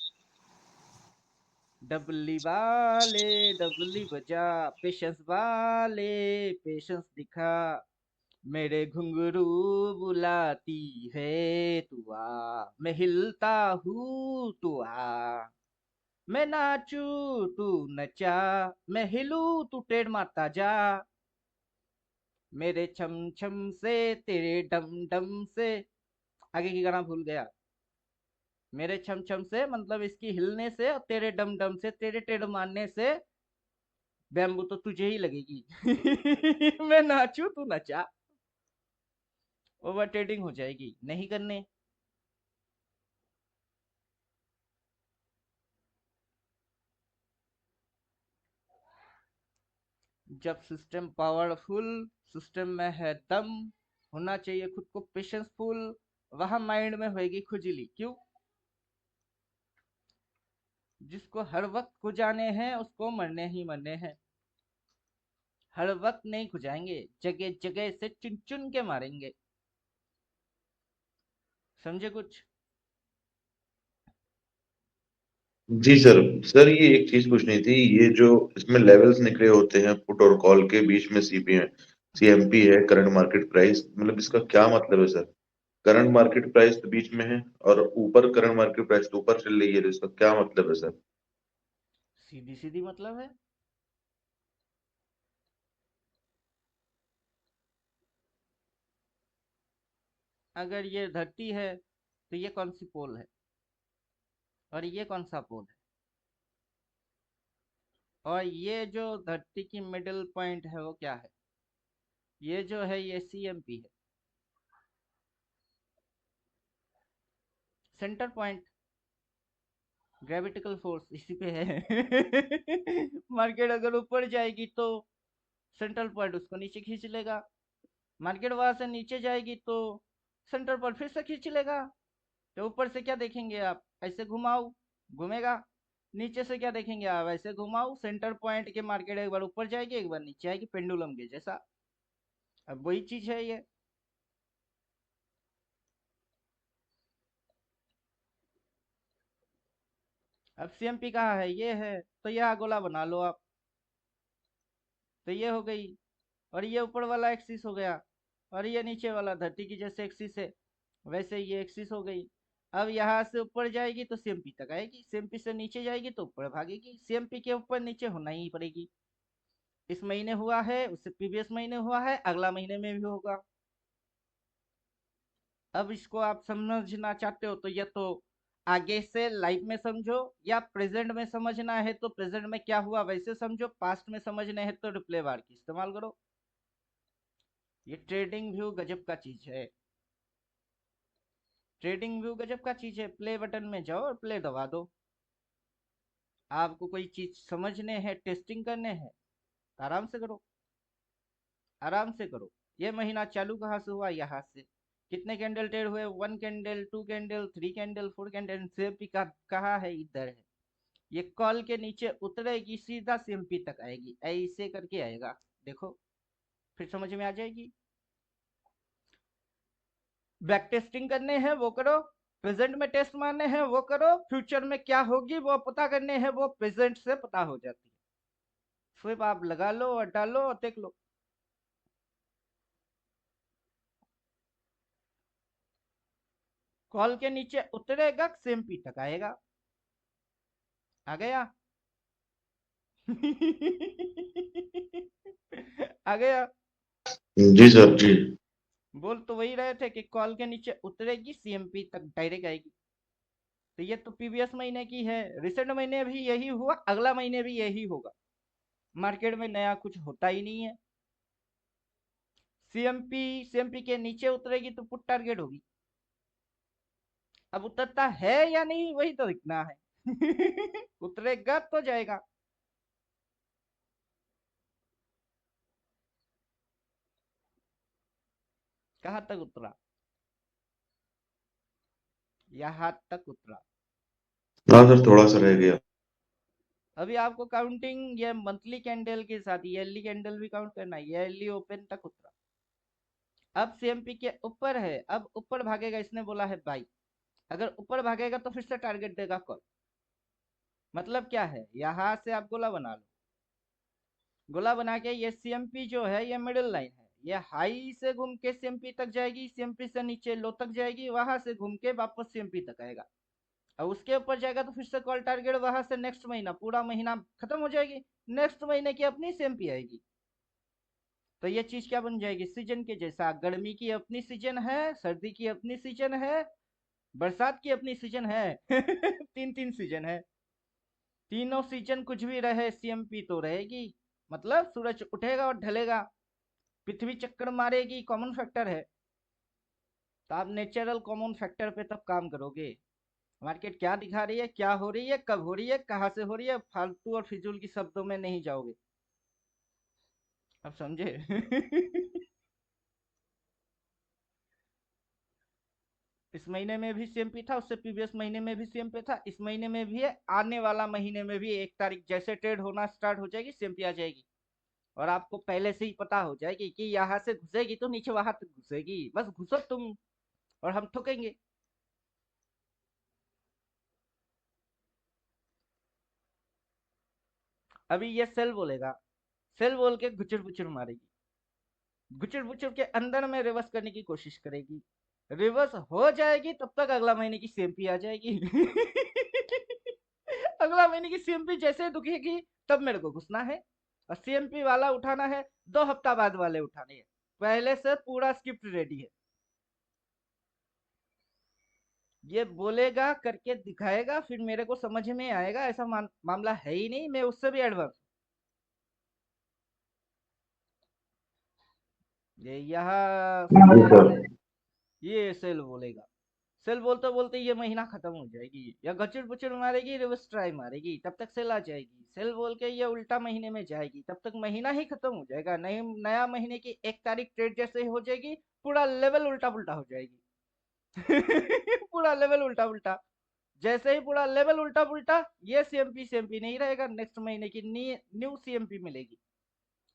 डबली वाले डबली बजा, पेशेंस वाले पेशेंस दिखा, मेरे घुंघरू बुलाती है, तू आ मैं हिलता हूँ, तू आ मैं नाचू तू नचा, मैं हिलू तू टेढ़ मारता जा, मेरे छम छम से तेरे डम डम से। आगे की गाना भूल गया। मेरे छम छम से मतलब इसकी हिलने से, और तेरे डम डम से, तेरे टेढ़ मारने से बैम्बू तो तुझे ही लगेगी। मैं नाचू तू नचा। ओवर ट्रेडिंग हो जाएगी, नहीं करने। जब सिस्टम पावरफुल, सिस्टम में है दम, होना चाहिए खुद को पेशेंसफुल, वहां माइंड में होएगी खुजली। क्यों? जिसको हर वक्त खुजाने हैं उसको मरने ही मरने हैं। हर वक्त नहीं खुजाएंगे, जगह जगह से चुन चुन के मारेंगे। समझे कुछ? जी सर। सर ये एक चीज पूछनी थी, ये जो इसमें लेवल्स निकले होते हैं पुट और कॉल के बीच में, सीएमपी है, करंट मार्केट प्राइस, मतलब इसका क्या मतलब है सर? करंट मार्केट प्राइस तो बीच में है और ऊपर करंट मार्केट प्राइस तो ऊपर चल रही है, तो इसका क्या मतलब है सर? सीधी सीधी मतलब है। अगर ये धरती है तो ये कौन सी पोल है, और ये कौन सा पोल है? और ये जो धरती की मिडिल पॉइंट है वो क्या है? ये जो है ये सीएमपी है, सेंटर पॉइंट। ग्रेविटिकल फोर्स इसी पे है। मार्केट अगर ऊपर जाएगी तो सेंट्रल पॉइंट उसको नीचे खींच लेगा, मार्केट वहां से नीचे जाएगी तो सेंटर पॉइंट फिर से खींच लेगा। तो ऊपर से क्या देखेंगे आप? ऐसे घुमाओ, घूमेगा। नीचे से क्या देखेंगे आप? ऐसे घुमाओ, सेंटर पॉइंट के मार्केट एक बार ऊपर जाएगी, एक बार नीचे आएगी, पेंडुलम के जैसा। अब वही चीज है ये। अब सीएमपी कहाँ है? ये है, तो यह गोला बना लो आप, तो ये हो गई। और ये ऊपर वाला एक्सिस हो गया, और ये नीचे वाला धरती की जैसे एक्सिस है वैसे ये एक्सिस हो गई। अब यहाँ से ऊपर जाएगी तो सीएमपी तक आएगी, सीएमपी से नीचे जाएगी तो ऊपर भागेगी, सीएमपी के ऊपर नीचे होना ही पड़ेगी। इस महीने हुआ है, उससे प्रीवियस महीने हुआ है, अगला महीने में भी होगा। अब इसको आप समझना चाहते हो तो ये तो आगे से लाइफ में समझो, या प्रेजेंट में समझना है तो प्रेजेंट में क्या हुआ वैसे समझो, पास्ट में समझना है तो रिप्ले बार की इस्तेमाल करो। ये ट्रेडिंग व्यू गजब का चीज है, ट्रेडिंग व्यू गजब का चीज है। प्ले बटन में जाओ और प्ले दबा दो। आपको कोई चीज समझने हैं, टेस्टिंग करने हैं, आराम से करो, आराम से करो। ये महीना चालू कहाँ से हुआ, यहाँ से। कितने कैंडल ट्रेड हुए, 1 candle, 2 candle, 3 candle, 4 candle. CMP का कहाँ है, इधर है। ये कॉल के नीचे उतरेगी, सीधा सीएमपी तक आएगी, ऐसे करके आएगा। देखो, फिर समझ में आ जाएगी। बैक टेस्टिंग करने हैं वो करो, प्रेजेंट में टेस्ट मारने हैं वो करो, फ्यूचर में क्या होगी वो पता करने हैं, वो प्रेजेंट से पता हो जाती है। सिर्फ आप लगा लो और डालो और देख लो। कॉल के नीचे उतरेगा, सीएमपी तक आएगा। आ गया। आ गया। जी सर जी। बोल तो वही रहे थे कि कॉल के नीचे उतरेगी, सीएमपी तक डायरेक्ट आएगी। तो ये तो प्रीवियस महीने की है, रिसेंट महीने भी यही हुआ, अगला महीने भी यही होगा। मार्केट में नया कुछ होता ही नहीं है। सीएमपी सीएमपी के नीचे उतरेगी तो पुट टारगेट होगी। अब उतरता है या नहीं वही तो दिखना है। उतरेगा तो जाएगा। कहां तक उतरा, यहां तक उतरा। हाँ सर, थोड़ा सा रह गया। अभी आपको काउंटिंग ये मंथली कैंडल के साथ ईयरली कैंडल भी काउंट करना है। ईयरली ओपन तक उतरा, अब सीएमपी के ऊपर है, अब ऊपर भागेगा, इसने बोला है बाई। अगर ऊपर भागेगा तो फिर से टारगेट देगा कॉल। मतलब क्या है, यहां से आप गोला बना लो, गोला बना के ये सीएमपी जो है ये मिडिल लाइन है, ये हाई से घूम के सीएमपी तक जाएगी, सीएमपी से नीचे लो तक जाएगी, वहां से घूम के वापस सीएमपी तक आएगा। और उसके ऊपर जाएगा तो फिर से कॉल टारगेट, वहां से नेक्स्ट महीना, पूरा महीना खत्म हो जाएगी, नेक्स्ट महीने की अपनी सीएमपी आएगी। तो ये चीज क्या बन जाएगी, सीजन के जैसा। गर्मी की अपनी सीजन है, सर्दी की अपनी सीजन है, बरसात की अपनी सीजन है। तीन तीन सीजन है, तीनों सीजन कुछ भी रहे सीएमपी तो रहेगी। मतलब सूरज उठेगा और ढलेगा, पृथ्वी चक्कर मारेगी, कॉमन फैक्टर है। तो आप नेचुरल कॉमन फैक्टर पे तब काम करोगे। मार्केट क्या दिखा रही है, क्या हो रही है, कब हो रही है, कहाँ से हो रही है, फालतू और फिजूल की शब्दों में नहीं जाओगे। अब समझे। इस महीने में भी सीएमपी था, उससे प्रीवियस महीने में भी सीएमपी था, इस महीने में भी है, आने वाला महीने में भी 1 तारीख जैसे ट्रेड होना स्टार्ट हो जाएगी, सीएमपी आ जाएगी। और आपको पहले से ही पता हो जाएगी कि यहाँ से घुसेगी तो नीचे वहां तक घुसेगी, बस घुसो तुम और हम ठोकेंगे। अभी ये सेल बोलेगा, सेल बोल के गुचर गुचर मारेगी, गुचर गुचर के अंदर में रिवर्स करने की कोशिश करेगी। रिवर्स हो जाएगी तब तक अगला महीने की सीएमपी आ जाएगी। अगला महीने की सीएमपी जैसे दुखेगी तब मेरे को घुसना है, और सीएमपी वाला उठाना है 2 हफ्ता बाद वाले उठाने हैं, पहले से पूरा स्क्रिप्ट रेडी है। ये बोलेगा, करके दिखाएगा, फिर मेरे को समझ में आएगा, ऐसा मामला है ही नहीं, मैं उससे भी एडवांस। ये यहाँ जी सर। से ये सेल बोलेगा, सेल बोलते बोलते ये महीना खत्म हो जाएगी, या गचुर बुचुर मारेगी, रिवर्स ट्राई मारेगी, तब तक सेल आ जाएगी। सेल बोल के ये उल्टा महीने में जाएगी, तब तक महीना ही खत्म हो जाएगा, नई नया महीने की 1 तारीख ट्रेड जैसे हो जाएगी, पूरा लेवल उल्टा पुल्टा हो जाएगी। पूरा लेवल उल्टा उल्टा। जैसे ही पूरा लेवल उल्टा पुल्टा, ये सीएमपी सीएमपी नहीं रहेगा, नेक्स्ट महीने की न्यू सीएमपी मिलेगी।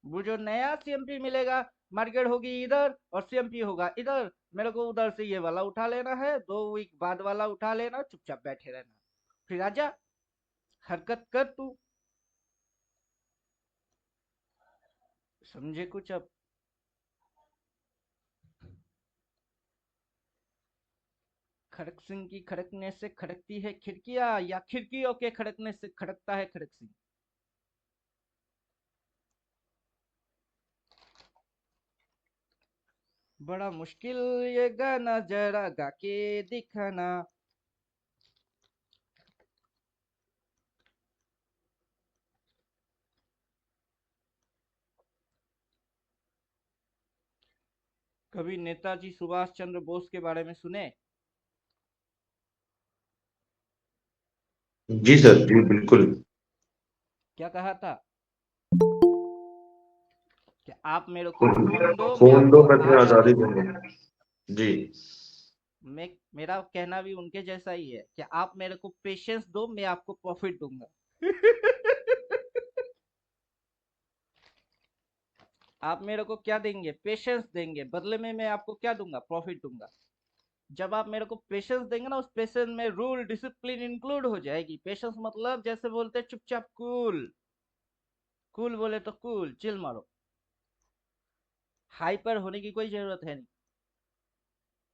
वो जो नया सीएमपी मिलेगा, मार्केट होगी इधर और सीएमपी होगा इधर, मेरे को उधर से ये वाला उठा लेना है, 2 वीक बाद वाला उठा लेना, चुपचाप बैठे रहना, फिर आजा हरकत कर तू। समझे कुछ अब। खड़क सिंह की खड़कने से खड़कती है खिड़कियां, या खिड़कियों के खड़कने से खड़कता है खड़क सिंह। बड़ा मुश्किल ये गाना, जरा गा के दिखाना। कभी नेताजी सुभाष चंद्र बोस के बारे में सुने? जी सर, जी बिल्कुल। क्या कहा था कि आप मेरे को खून दो, मैं खून दो, आपको मैं तुम्हें आजादी आजादी दूंगा। दूंगा। जी। मैं मेरा कहना भी उनके जैसा ही है कि आप मेरे को पेशेंस दो, मैं आपको प्रॉफिट दूंगा। आप मेरे को क्या देंगे? पेशेंस देंगे, बदले में मैं आपको क्या दूंगा? प्रॉफिट दूंगा। जब आप मेरे को पेशेंस देंगे ना, उस पेशेंस में रूल डिसिप्लिन इंक्लूड हो जाएगी। पेशेंस मतलब जैसे बोलते हैं चुपचाप कूल। कूल बोले तो कूल, चिल मारो। हाइपर होने की कोई जरूरत है नहीं।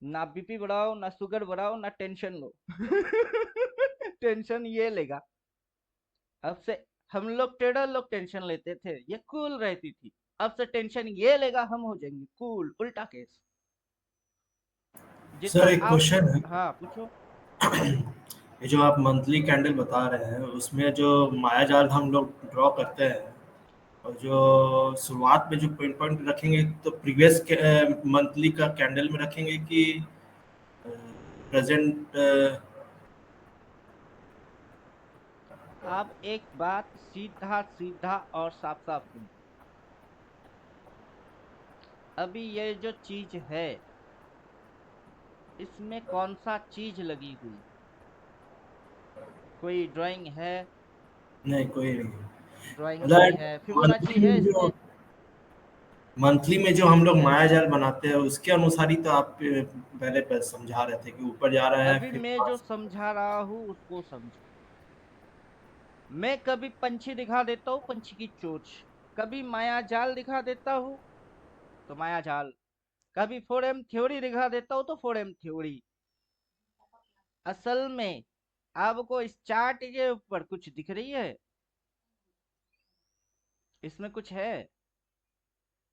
ना बीपी बढ़ाओ, ना शुगर बढ़ाओ, ना टेंशन लो। टेंशन ये लेगा। अब से हम लोग ट्रेडर लोग टेंशन लेते थे, ये कूल रहती थी। अब से टेंशन ये लेगा, हम हो जाएंगे कूल। उल्टा केस। जितना सर एक आप। क्वेश्चन है। हाँ पूछो। ये जो आप मंथली कैंडल बता रहे हैं उसमें जो माया जाल हम लोग ड्रॉ करते हैं और जो शुरुआत में जो पॉइंट पॉइंट रखेंगे तो प्रीवियस मंथली का कैंडल में रखेंगे कि प्रेजेंट? आप एक बात सीधा सीधा और साफ साफ सुनो। अभी ये जो चीज है, इसमें कौन सा चीज लगी हुई? कोई ड्राइंग है? नहीं कोई नहीं। ड्राइंग नहीं मतलब है। फिबोनाची मंथली है में जो इसमें? मंथली में जो हम लोग माया जाल बनाते हैं उसके अनुसार ही तो आप पहले समझा रहे थे कि ऊपर जा रहा है अभी फिर मैं जो समझा रहा हूँ उसको समझो। मैं कभी पंछी दिखा देता हूँ, पंछी की चोंच। कभी माया जाल दिखा देता हूँ, तो माया जाल। कभी फोरेम थ्योरी दिखा देता हूँ, तो फोरेम थ्योरी। असल में आपको इस चार्ट के ऊपर कुछ दिख रही है? इसमें कुछ है?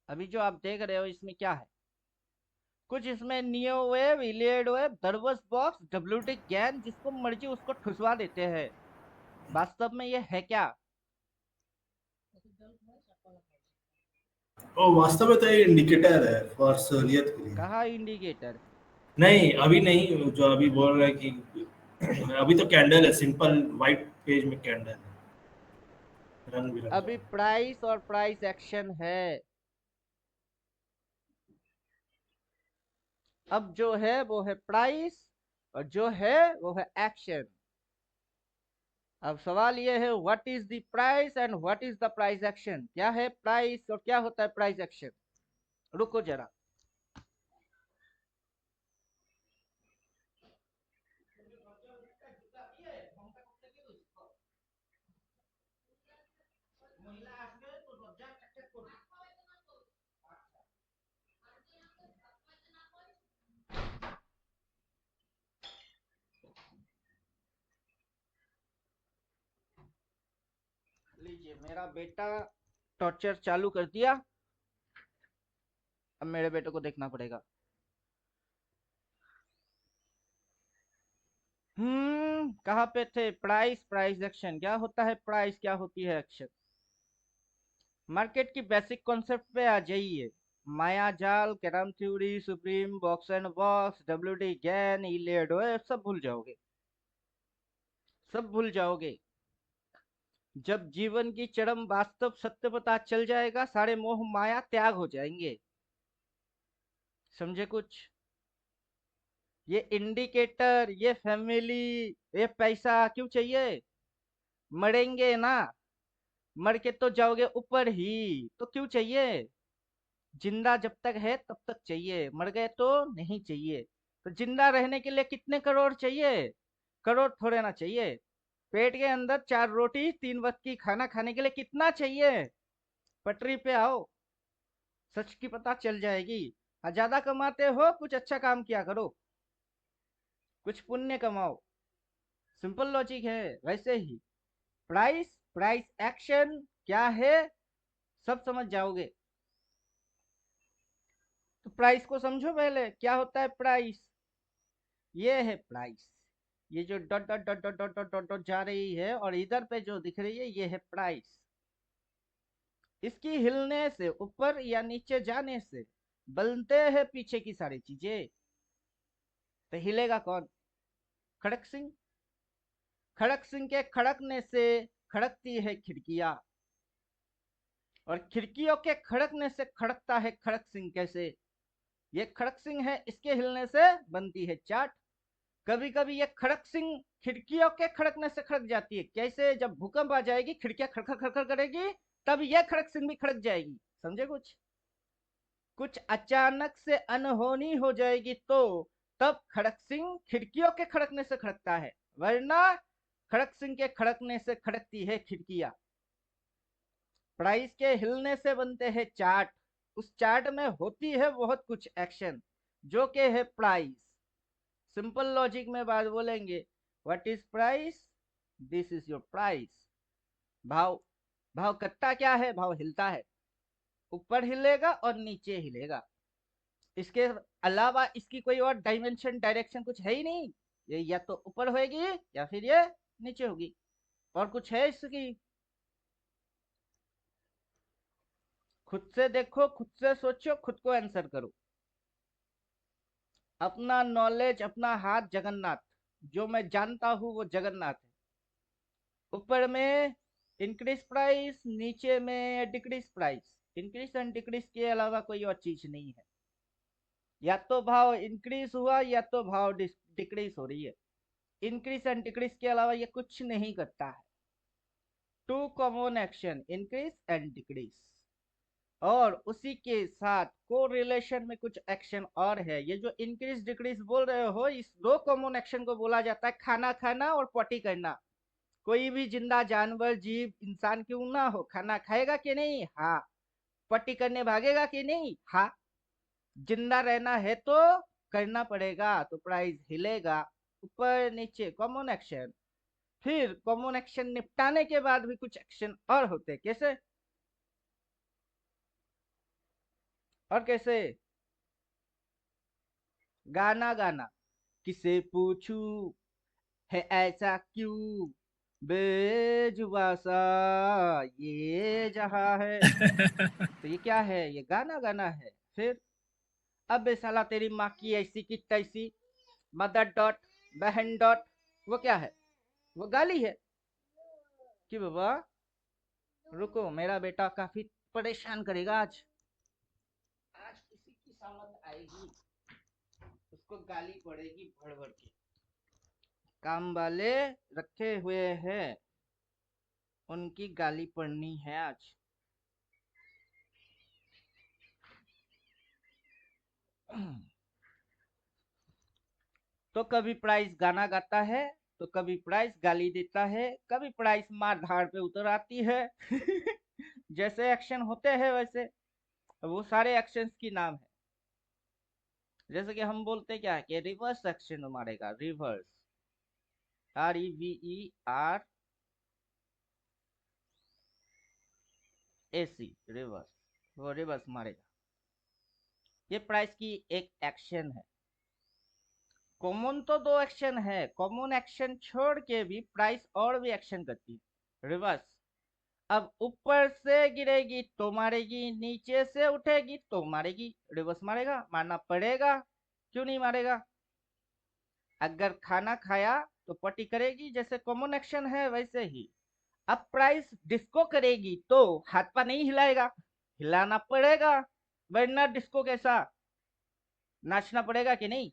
अभी जो आप देख रहे हो इसमें क्या है? कुछ इसमें नियो वेव, इलियड वेव, दरबस बॉक्स, डब्ल्यूटी गैन, जिसको मर्जी उसको ठुसवा देते हैं। वास्तव में ये है क्या? और वास्तव में तो ये इंडिकेटर है फॉर सहूलियत के लिए। कहा इंडिकेटर? नहीं अभी नहीं, जो अभी बोल रहे हैं कि अभी तो कैंडल है, सिंपल व्हाइट पेज में कैंडल है, रंग बिरंगा। अभी प्राइस और प्राइस एक्शन है। अब जो है वो है प्राइस, और जो है वो है एक्शन। अब सवाल ये है, what is the price and what is the price action? क्या है प्राइस और क्या होता है प्राइस एक्शन? रुको जरा। लीजिए, मेरा बेटा टॉर्चर चालू कर दिया। अब मेरे बेटे को देखना पड़ेगा। कहाँ पे थे? Price, price action. क्या होता है प्राइस, क्या होती है एक्शन? मार्केट की बेसिक कॉन्सेप्ट पे आ जाइए। माया जाल, carrom theory, supreme, box and box, WT Gann, Elliott wave, सब भूल जाओगे। सब भूल जाओगे। जब जीवन की चरम वास्तव सत्य पता चल जाएगा, सारे मोह माया त्याग हो जाएंगे। समझे कुछ? ये इंडिकेटर, ये फैमिली, ये पैसा क्यों चाहिए? मरेंगे ना। मर के तो जाओगे ऊपर ही, तो क्यों चाहिए? जिंदा जब तक है तब तक चाहिए, मर गए तो नहीं चाहिए। तो जिंदा रहने के लिए कितने करोड़ चाहिए? करोड़ थोड़े ना चाहिए। पेट के अंदर 4 रोटी 3 वक्त की खाना खाने के लिए कितना चाहिए? पटरी पे आओ, सच की पता चल जाएगी। ज्यादा कमाते हो, कुछ अच्छा काम किया करो, कुछ पुण्य कमाओ। सिंपल लॉजिक है। वैसे ही प्राइस, प्राइस एक्शन क्या है, सब समझ जाओगे। तो प्राइस को समझो पहले, क्या होता है प्राइस? ये है प्राइस। ये जो dot dot dot dot dot dot dot dot जा रही है और इधर पे जो दिख रही है, ये है प्राइस। इसकी हिलने से, ऊपर या नीचे जाने से बनते हैं पीछे की सारी चीजें, तो हिलेगा कौन? खड़क सिंह। खड़क सिंह के खड़कने से खड़कती है खिड़कियां, और खिड़कियों के खड़कने से खड़कता है खड़क सिंह। कैसे? ये खड़क सिंह है, इसके हिलने से बनती है चाट। कभी कभी ये खड़क सिंह खिड़कियों के खड़कने से खड़क जाती है। कैसे? जब भूकंप आ जाएगी, खिड़कियां खड़खड़ खड़खड़ करेगी, तब ये खड़क सिंह भी खड़क जाएगी। समझे? कुछ कुछ अचानक से अनहोनी हो जाएगी तो तब खड़क सिंह खिड़कियों के खड़कने से खड़कता है, वरना खड़क सिंह के खड़कने से खड़कती है खिड़कियां। प्राइस के हिलने से बनते हैं चार्ट। उस चार्ट में होती है बहुत कुछ एक्शन, जो के है प्राइस। सिंपल लॉजिक में बात बोलेंगे, what is price? This is your price. भाव। भाव करता क्या है? भाव हिलता है, ऊपर हिलेगा और नीचे हिलेगा। इसके अलावा इसकी कोई और डायमेंशन डायरेक्शन कुछ है ही नहीं। ये या तो ऊपर होगी या फिर ये नीचे होगी, और कुछ है इसकी? खुद से देखो, खुद से सोचो, खुद को आंसर करो। अपना नॉलेज, अपना हाथ जगन्नाथ, जो मैं जानता हूं वो जगन्नाथ है। ऊपर में इंक्रीज प्राइस, नीचे में decrease price. Increase and decrease के अलावा कोई और चीज नहीं है। या तो भाव इंक्रीज हुआ या तो भाव डिक्रीज हो रही है। इंक्रीज एंड डिक्रीज के अलावा ये कुछ नहीं करता है। Two common action, increase and decrease, और उसी के साथ को रिलेशन में कुछ एक्शन और है। ये जो इंक्रीज डिक्रीज बोल रहे हो, इस दो कॉमन एक्शन को बोला जाता है खाना खाना और पॉटी करना। कोई भी जिंदा जानवर, जीव, इंसान क्यों ना हो, खाना खाएगा कि नहीं? हाँ। पट्टी करने भागेगा कि नहीं? हाँ। जिंदा रहना है तो करना पड़ेगा, तो प्राइस हिलेगा। ऊपर नीचे कॉमन एक्शन। फिर कॉमन एक्शन निपटाने के बाद भी कुछ एक्शन और होते। कैसे? और कैसे? गाना गाना। किसे पूछू है ऐसा क्यों, बेजुबा सा ये जहां है। तो ये क्या है? ये गाना गाना है। फिर अबे साला तेरी माँ की ऐसी की तैसी, मदर डॉट, बहन डॉट, वो क्या है? वो गाली है कि बाबा रुको, मेरा बेटा काफी परेशान करेगा आज। आज किसी की सामत आएगी, उसको गाली पड़ेगी भर भर के। काम वाले रखे हुए हैं, उनकी गाली पड़नी है आज। तो कभी प्राइस गाना गाता है, तो कभी प्राइस गाली देता है, कभी प्राइस मार धाड़ पे उतर आती है। जैसे एक्शन होते हैं वैसे वो सारे एक्शंस की नाम है। जैसे कि हम बोलते क्या है कि रिवर्स एक्शन मारेगा, रिवर्स, REVER AC, रिवर्स, वो रिवर्स मारेगा। ये प्राइस की एक एक्शन है। कॉमन तो दो एक्शन है, कॉमन एक्शन छोड़ के भी प्राइस और भी एक्शन करती है। रिवर्स, अब ऊपर से गिरेगी तो मारेगी, नीचे से उठेगी तो मारेगी। रिवर्स मारेगा, मारना पड़ेगा, क्यों नहीं मारेगा? अगर खाना खाया तो पटी करेगी, जैसे कॉमन एक्शन है वैसे ही। अब प्राइस डिस्को करेगी तो हाथ पा नहीं हिलाएगा, हिलाना पड़ेगा, वरना डिस्को कैसा? नाचना पड़ेगा कि नहीं?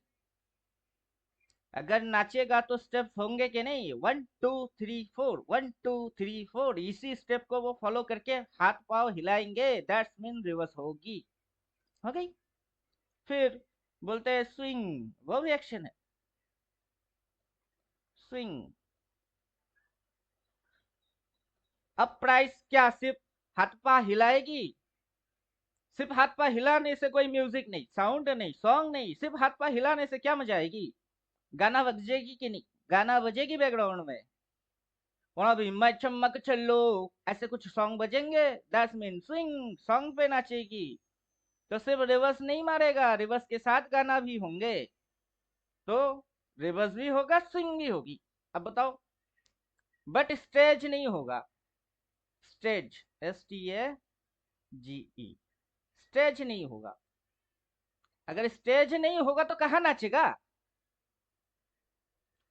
अगर नाचेगा तो स्टेप होंगे कि नहीं? 1 2 3 4, 1 2 3 4, इसी स्टेप को वो फॉलो करके हाथ पाव हिलाएंगे, दैट्स मीन रिवर्स होगी। हो गई। फिर बोलते हैं स्विंग, वो भी एक्शन है। स्विंग। अब प्राइस क्या सिर्फ हाथ पा हिलाएगी? सिर्फ हाथ पा हिलाने से कोई म्यूजिक नहीं, साउंड नहीं, सॉन्ग नहीं, सिर्फ हाथ पा हिलाने से क्या मजा आएगी? गाना बजेगी कि नहीं? गाना बजेगी बैकग्राउंड में, वहां भी मैं चमक चलो, ऐसे कुछ सॉन्ग बजेंगे, दैट्स मीन स्विंग, सॉन्ग पे नाचेगी। तो सिर्फ रिवर्स नहीं मारेगा, रिवर्स के साथ गाना भी होंगे, तो रिवर्स भी होगा, स्विंग भी होगी। अब बताओ। बट स्टेज नहीं होगा। स्टेज, STAGE, स्टेज नहीं होगा। अगर स्टेज नहीं होगा तो कहाँ नाचेगा?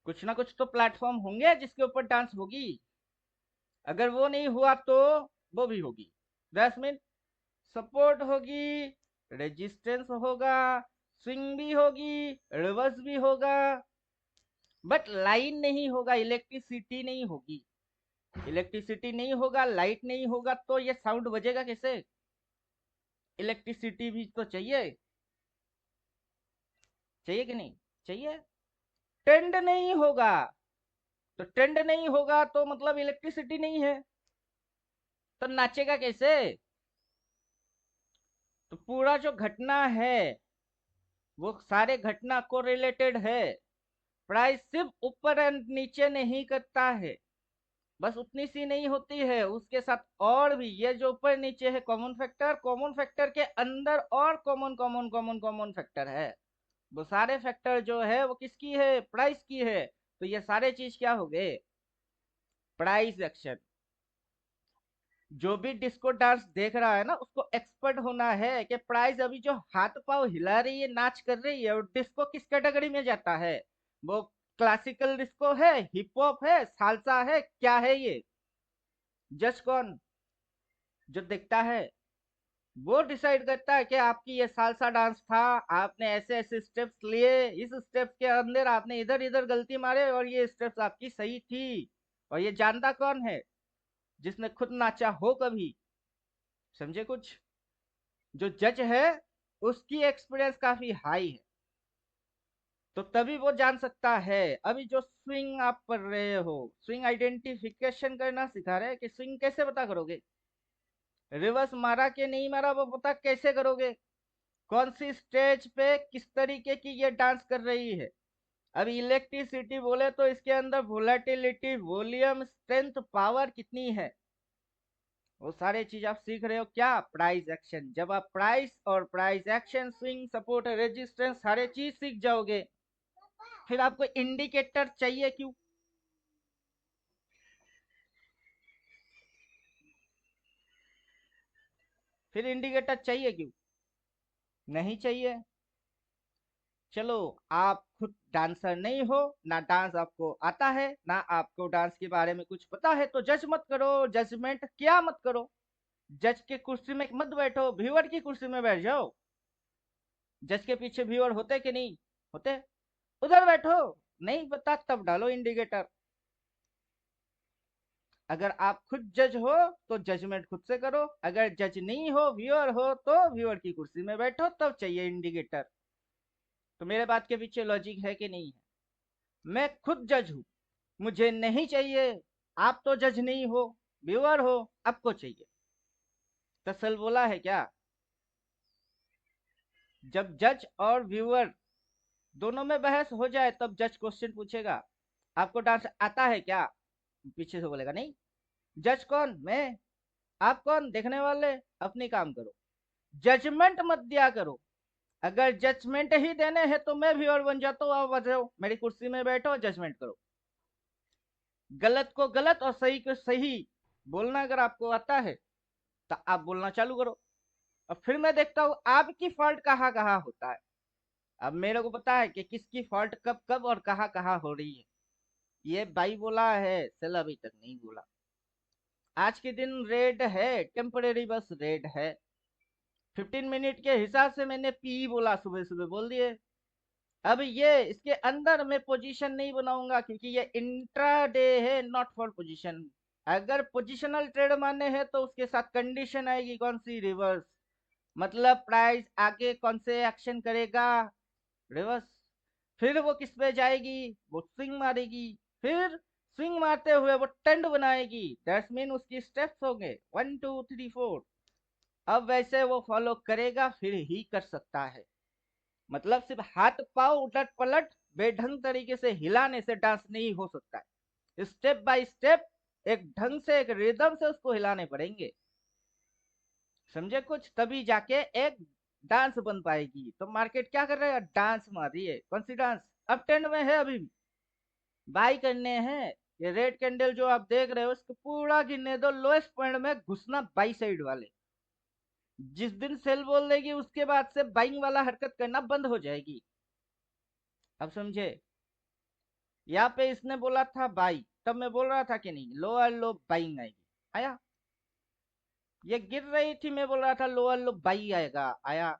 कुछ ना कुछ तो प्लेटफॉर्म होंगे जिसके ऊपर डांस होगी। अगर वो नहीं हुआ तो वो भी होगी। दैट्स मीन सपोर्ट होगी, रेजिस्टेंस होगा, स्विंग भी होगी, रिवर्स भी होगा, बट लाइन नहीं होगा, इलेक्ट्रिसिटी नहीं होगी। इलेक्ट्रिसिटी नहीं होगा, लाइट नहीं होगा तो ये साउंड बजेगा कैसे? इलेक्ट्रिसिटी भी तो चाहिए। चाहिए कि नहीं चाहिए? ट्रेंड नहीं होगा तो ट्रेंड नहीं होगा तो मतलब इलेक्ट्रिसिटी नहीं है, तो नाचेगा कैसे? तो पूरा जो घटना है वो सारे घटना को रिलेटेड है। प्राइस सिर्फ ऊपर एंड नीचे नहीं करता है, बस उतनी सी नहीं होती है, उसके साथ और भी ये जो ऊपर नीचे है कॉमन फैक्टर के अंदर और common common common common factor है। वो सारे फैक्टर जो है वो किसकी है? प्राइस की है। तो ये सारे चीज क्या हो गए? Price action. जो भी डिस्को डांस देख रहा है ना उसको एक्सपर्ट होना है कि प्राइस अभी जो हाथ पांव हिला रही है, नाच कर रही है, और डिस्को किस कैटेगरी में जाता है? वो क्लासिकल डिस्को है, हिप हॉप है, सालसा है, क्या है ये? जज कौन? जो देखता है वो डिसाइड करता है कि आपकी ये सालसा डांस था, आपने ऐसे ऐसे स्टेप्स लिए, इस स्टेप्स के अंदर आपने इधर इधर गलती मारे और ये स्टेप्स आपकी सही थी। और ये जानता कौन है? जिसने खुद नाचा हो कभी। समझे कुछ? जो जज है उसकी एक्सपीरियंस काफी हाई है, तो तभी वो जान सकता है। अभी जो स्विंग आप कर रहे हो, स्विंग आइडेंटिफिकेशन करना सिखा रहे हैं कि स्विंग कैसे पता करोगे? रिवर्स मारा कि नहीं मारा वो पता कैसे करोगे? कौन सी स्टेज पे किस तरीके की ये डांस कर रही है? अभी इलेक्ट्रिसिटी बोले तो इसके अंदर वोलेटिलिटी, वॉल्यूम, स्ट्रेंथ, पावर कितनी है, वो सारे चीज आप सीख रहे हो क्या? Price action. जब आप प्राइस और price action, swing, support, resistance सारे चीज सीख जाओगे, फिर आपको इंडिकेटर चाहिए क्यों? फिर इंडिकेटर चाहिए क्यों? नहीं चाहिए। चलो, आप खुद डांसर नहीं हो, ना डांस आपको आता है, ना आपको डांस के बारे में कुछ पता है, तो जज मत करो, जजमेंट क्या मत करो। जज के कुर्सी में मत बैठो, व्यूअर की कुर्सी में बैठ जाओ। जज के पीछे व्यूअर होते कि नहीं होते? उधर बैठो। नहीं पता तब डालो इंडिकेटर। अगर आप खुद जज हो तो जजमेंट खुद से करो, अगर जज नहीं हो, व्यूअर हो, तो व्यूअर की कुर्सी में बैठो, तब चाहिए इंडिकेटर। तो मेरे बात के पीछे लॉजिक है कि नहीं है? मैं खुद जज हूं, मुझे नहीं चाहिए। आप तो जज नहीं हो, व्यूअर हो, आपको चाहिए। तसल बोला है क्या? जब जज और व्यूअर दोनों में बहस हो जाए तब जज क्वेश्चन पूछेगा, आपको डांस आता है क्या? पीछे से बोलेगा नहीं। जज कौन? मैं। आप कौन? देखने वाले। अपनी काम करो, जजमेंट मत दिया करो। अगर जजमेंट ही देने हैं तो मैं भी और बन जाता हूँ, आप बजाओ, मेरी कुर्सी में बैठो, जजमेंट करो। गलत को गलत और सही को सही बोलना अगर आपको आता है तो आप बोलना चालू करो, और फिर मैं देखता हूँ आपकी फॉल्ट कहाँ कहाँ होता है। अब मेरे को पता है कि किसकी फॉल्ट कब कब और कहाँ कहाँ हो रही है। ये भाई बोला है, सेल अभी तक नहीं बोला। आज के दिन रेड है, टेम्परेरी बस रेड है। 15 मिनट के हिसाब से मैंने पी बोला, सुबह सुबह बोल दिए। अब ये इसके अंदर मैं पोजीशन नहीं बनाऊंगा क्योंकि ये इंट्राडे है, नॉट फॉर पोजीशन। अगर पोजिशनल ट्रेड माने हैं तो उसके साथ कंडीशन आएगी, कौन सी? रिवर्स। मतलब प्राइस आगे कौन से एक्शन करेगा? रिवर्स। फिर वो किस पे जाएगी? वो स्विंग मारेगी। फिर स्विंग मारते हुए वो ट्रेंड बनाएगी, दैट्स मीन उसकी स्टेप्स होंगे 1 2 3 4। अब वैसे वो फॉलो करेगा फिर ही कर सकता है। मतलब सिर्फ हाथ पाव उलट पलट बेढंग तरीके से हिलाने से डांस नहीं हो सकता है। स्टेप बाय स्टेप, एक ढंग से, एक रिदम से उसको हिलाने पड़ेंगे। समझे कुछ? तभी जाके एक डांस बन पाएगी। तो मार्केट क्या कर रहा है? डांस मार रही है। कौन सी डांस? अप ट्रेंड में है, अभी भी बाई करने हैं। ये रेड कैंडल जो आप देख रहे हो इसको पूरा गिनने दो, लोएस्ट पॉइंट में घुसना बाई साइड वाले। जिस दिन सेल बोल देगी उसके बाद से बाइंग वाला हरकत करना बंद हो जाएगी। अब समझे? यहाँ पे इसने बोला था बाई, तब मैं बोल रहा था कि नहीं लोअर लो बाइंग आएगी, आया। ये गिर रही थी, मैं बोल रहा था लोअर लो बाई आएगा, आया।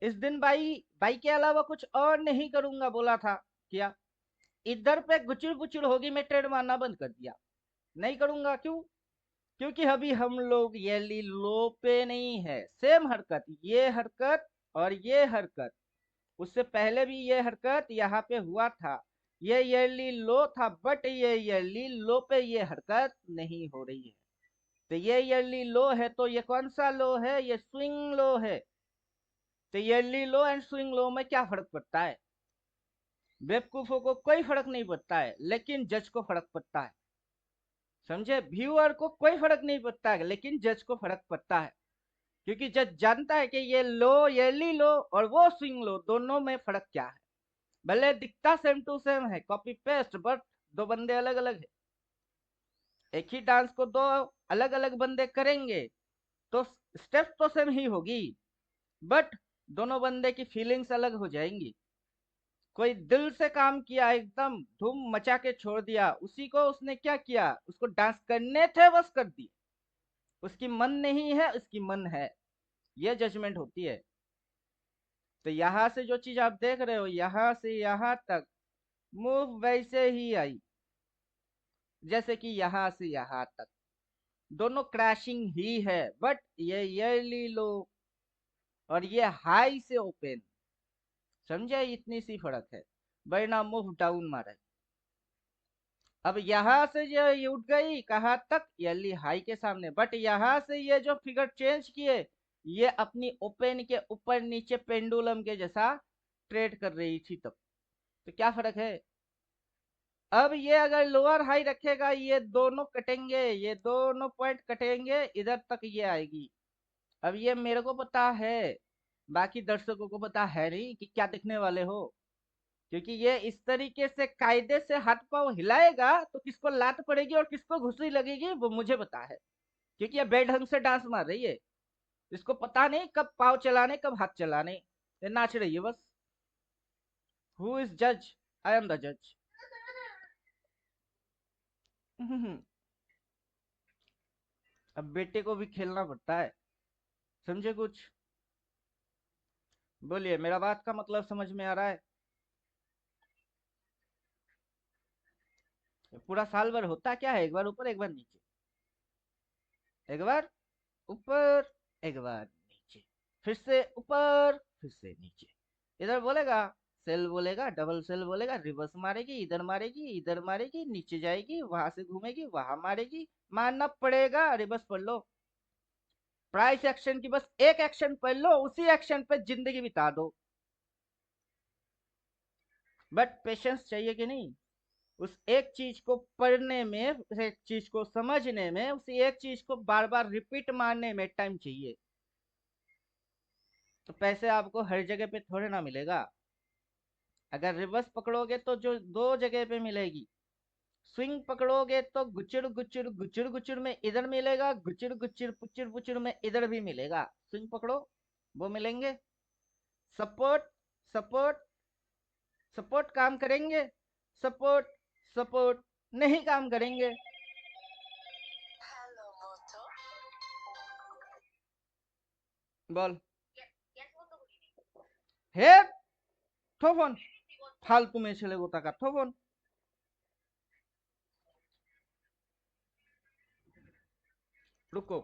इस दिन बाई बाई के अलावा कुछ और नहीं करूंगा बोला था, किया। इधर पे गुचुर गुचुर होगी, मैं ट्रेड मारना बंद कर दिया, नहीं करूंगा। क्यों? क्योंकि अभी हम लोग ये लो पे नहीं है। सेम हरकत, ये हरकत और ये हरकत, उससे पहले भी ये हरकत यहाँ पे हुआ था। ये ईयरली लो था, बट ये ईयरली लो पे ये हरकत नहीं हो रही है। तो ये ईयरली लो है, तो ये कौन सा लो है? ये स्विंग लो है। तो yearly low and swing low में क्या फर्क पड़ता है? बेवकूफों को कोई फर्क नहीं पड़ता है, लेकिन जज को फर्क पड़ता है। समझे? व्यूअर को कोई फर्क नहीं पड़ता है, लेकिन जज को फर्क पड़ता है। क्योंकि जज जानता है कि ये लो ईयरली लो और वो स्विंग लो, दोनों में फर्क क्या है। भले दिखता सेम टू सेम है, कॉपी पेस्ट, बट दो बंदे अलग अलग है। एक ही डांस को दो अलग अलग बंदे करेंगे तो स्टेप तो सेम ही होगी, बट दोनों बंदे की फीलिंग्स अलग हो जाएंगी। कोई दिल से काम किया, एकदम धूम मचा के छोड़ दिया, उसी को उसने क्या किया, उसको डांस करने थे बस कर दी। उसकी मन नहीं है, उसकी मन है, ये जजमेंट होती है। तो यहाँ से जो चीज आप देख रहे हो, यहाँ से यहाँ तक मूव वैसे ही आई जैसे कि यहाँ से यहाँ तक, दोनों क्रैशिंग ही है। बट ये ईयरली लो और ये हाई से ओपन, समझे? इतनी सी फर्क है, वरना मूव डाउन मारा है। अब यहाँ से जो ये उठ गई कहाँ तक? ईयरली हाई के सामने। बट यहाँ से ये जो फिगर चेंज किए, ये अपनी ओपन के ऊपर नीचे पेंडुलम के जैसा ट्रेड कर रही थी तब। तो क्या फर्क है? अब ये अगर लोअर हाई रखेगा, ये दोनों कटेंगे, ये दोनों पॉइंट कटेंगे, इधर तक ये आएगी। अब ये मेरे को पता है, बाकी दर्शकों को पता है नहीं कि क्या दिखने वाले हो। क्योंकि ये इस तरीके से कायदे से हाथ पांव हिलाएगा तो किसको लात पड़ेगी और किसको घुसी लगेगी वो मुझे पता है। क्योंकि ये बेढंग से डांस मार रही है, इसको पता नहीं कब पाँव चलाने कब हाथ चलाने, ये नाच रही है बस। हु इज जज? आई एम द जज। अब बेटे को भी खेलना पड़ता है, समझे कुछ? बोलिए, मेरा बात का मतलब समझ में आ रहा है? पूरा साल भर होता क्या है? एक बार ऊपर एक बार नीचे, एक बार ऊपर एक बार नीचे, फिर से ऊपर फिर से नीचे। इधर बोलेगा सेल, बोलेगा डबल सेल, बोलेगा रिवर्स मारेगी, इधर मारेगी, नीचे जाएगी, वहां से घूमेगी, वहां मारेगी। मारना पड़ेगा, रिवर्स पढ़ लो। प्राइस एक्शन की बस एक एक्शन पढ़ लो, उसी एक्शन पे जिंदगी बिता दो। बट पेशेंस चाहिए कि नहीं? उस एक चीज को पढ़ने में, उस एक चीज को समझने में, उसी एक चीज को बार बार रिपीट मारने में टाइम चाहिए। तो पैसे आपको हर जगह पे थोड़े ना मिलेगा। अगर रिवर्स पकड़ोगे तो जो दो जगह पे मिलेगी, स्विंग पकड़ोगे तो गुचुर गुचुर गुचुर गुचुर में इधर मिलेगा, गुचुर गुचुर पुचुर पुचुर में इधर भी मिलेगा। स्विंग पकड़ो, वो मिलेंगे। सपोर्ट सपोर्ट सपोर्ट काम करेंगे, सपोर्ट सपोर्ट नहीं काम करेंगे। बोल हे थोफोन, फालतू में ছেলে গোটাকা थोफोन। रुको,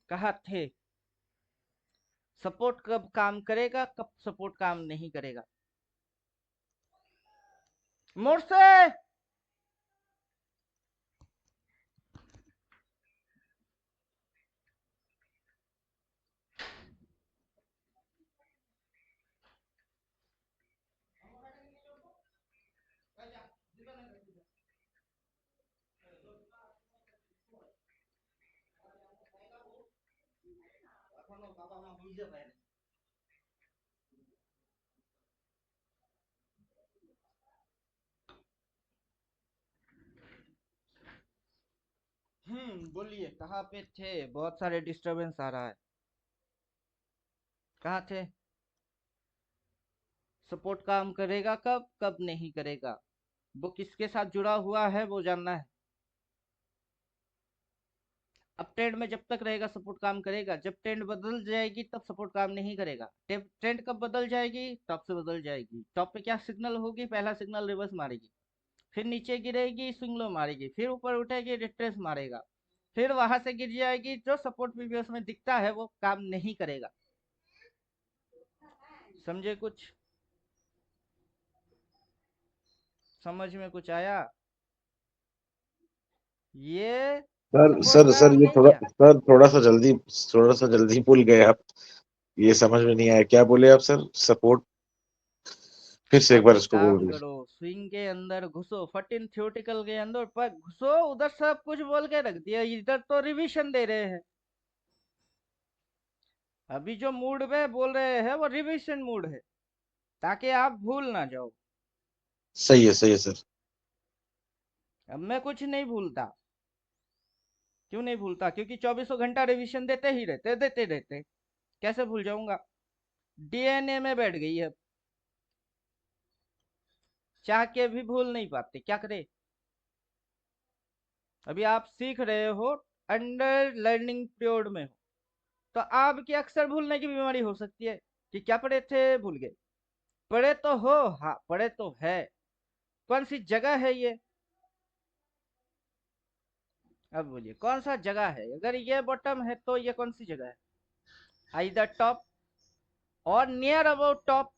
कहा थे सपोर्ट कब काम करेगा, कब सपोर्ट काम नहीं करेगा। मोड़ से बोलिए कहाँ पे थे? बहुत सारे डिस्टरबेंस आ रहा है। कहाँ थे? सपोर्ट काम करेगा कब, कब नहीं करेगा, वो किसके साथ जुड़ा हुआ है वो जानना है। अब ट्रेंड में जब तक रहेगा सपोर्ट काम करेगा, जब ट्रेंड बदल जाएगी तब सपोर्ट काम नहीं करेगा। ट्रेंड कब बदल जाएगी? टॉप से बदल जाएगी। टॉप पे क्या सिग्नल होगी? पहला सिग्नल रिवर्स मारेगी, फिर नीचे गिरेगी, स्विंग लो मारेगी, फिर ऊपर उठेगी, रिट्रेस मारेगा, फिर वहां से गिर जाएगी। जो सपोर्ट प्रीवियस में दिखता है वो काम नहीं करेगा। समझे? कुछ समझ में कुछ आया? ये सर सपोर्ट सर सर काम ये नहीं किया। थोड़ा सा जल्दी भूल गए आप। ये समझ में नहीं आया, क्या बोले आप सर? सपोर्ट फिर से एक अब बार एक इसको काम बोल दीजिए। करो, स्विंग के अंदर घुसो, 14 थ्योरेटिकल के अंदर पर घुसो, उधर सब कुछ बोल के रख दिया, इधर तो रिवीजन दे रहे हैं। अभी जो मूड में बोल रहे हैं वो रिवीजन मूड है, ताकि आप भूल ना जाओ। सही है सर। अब मैं कुछ नहीं भूलता। क्यों नहीं भूलता? क्योंकि 2400 घंटा रिवीजन देते रहते। कैसे भूल जाऊंगा? डीएनए में बैठ गई है। चाह के भी भूल नहीं पाते, क्या करे? अभी आप सीख रहे हो, अंडर लर्निंग पीरियड में हो, तो आपकी अक्सर भूलने की बीमारी हो सकती है कि क्या पढ़े थे, भूल गए। पढ़े तो हो, हाँ पढ़े तो है। कौन सी जगह है ये? अब बोलिए कौन सा जगह है? अगर ये बॉटम है तो ये कौन सी जगह है? आइदर टॉप और नियर अबाउट टॉप,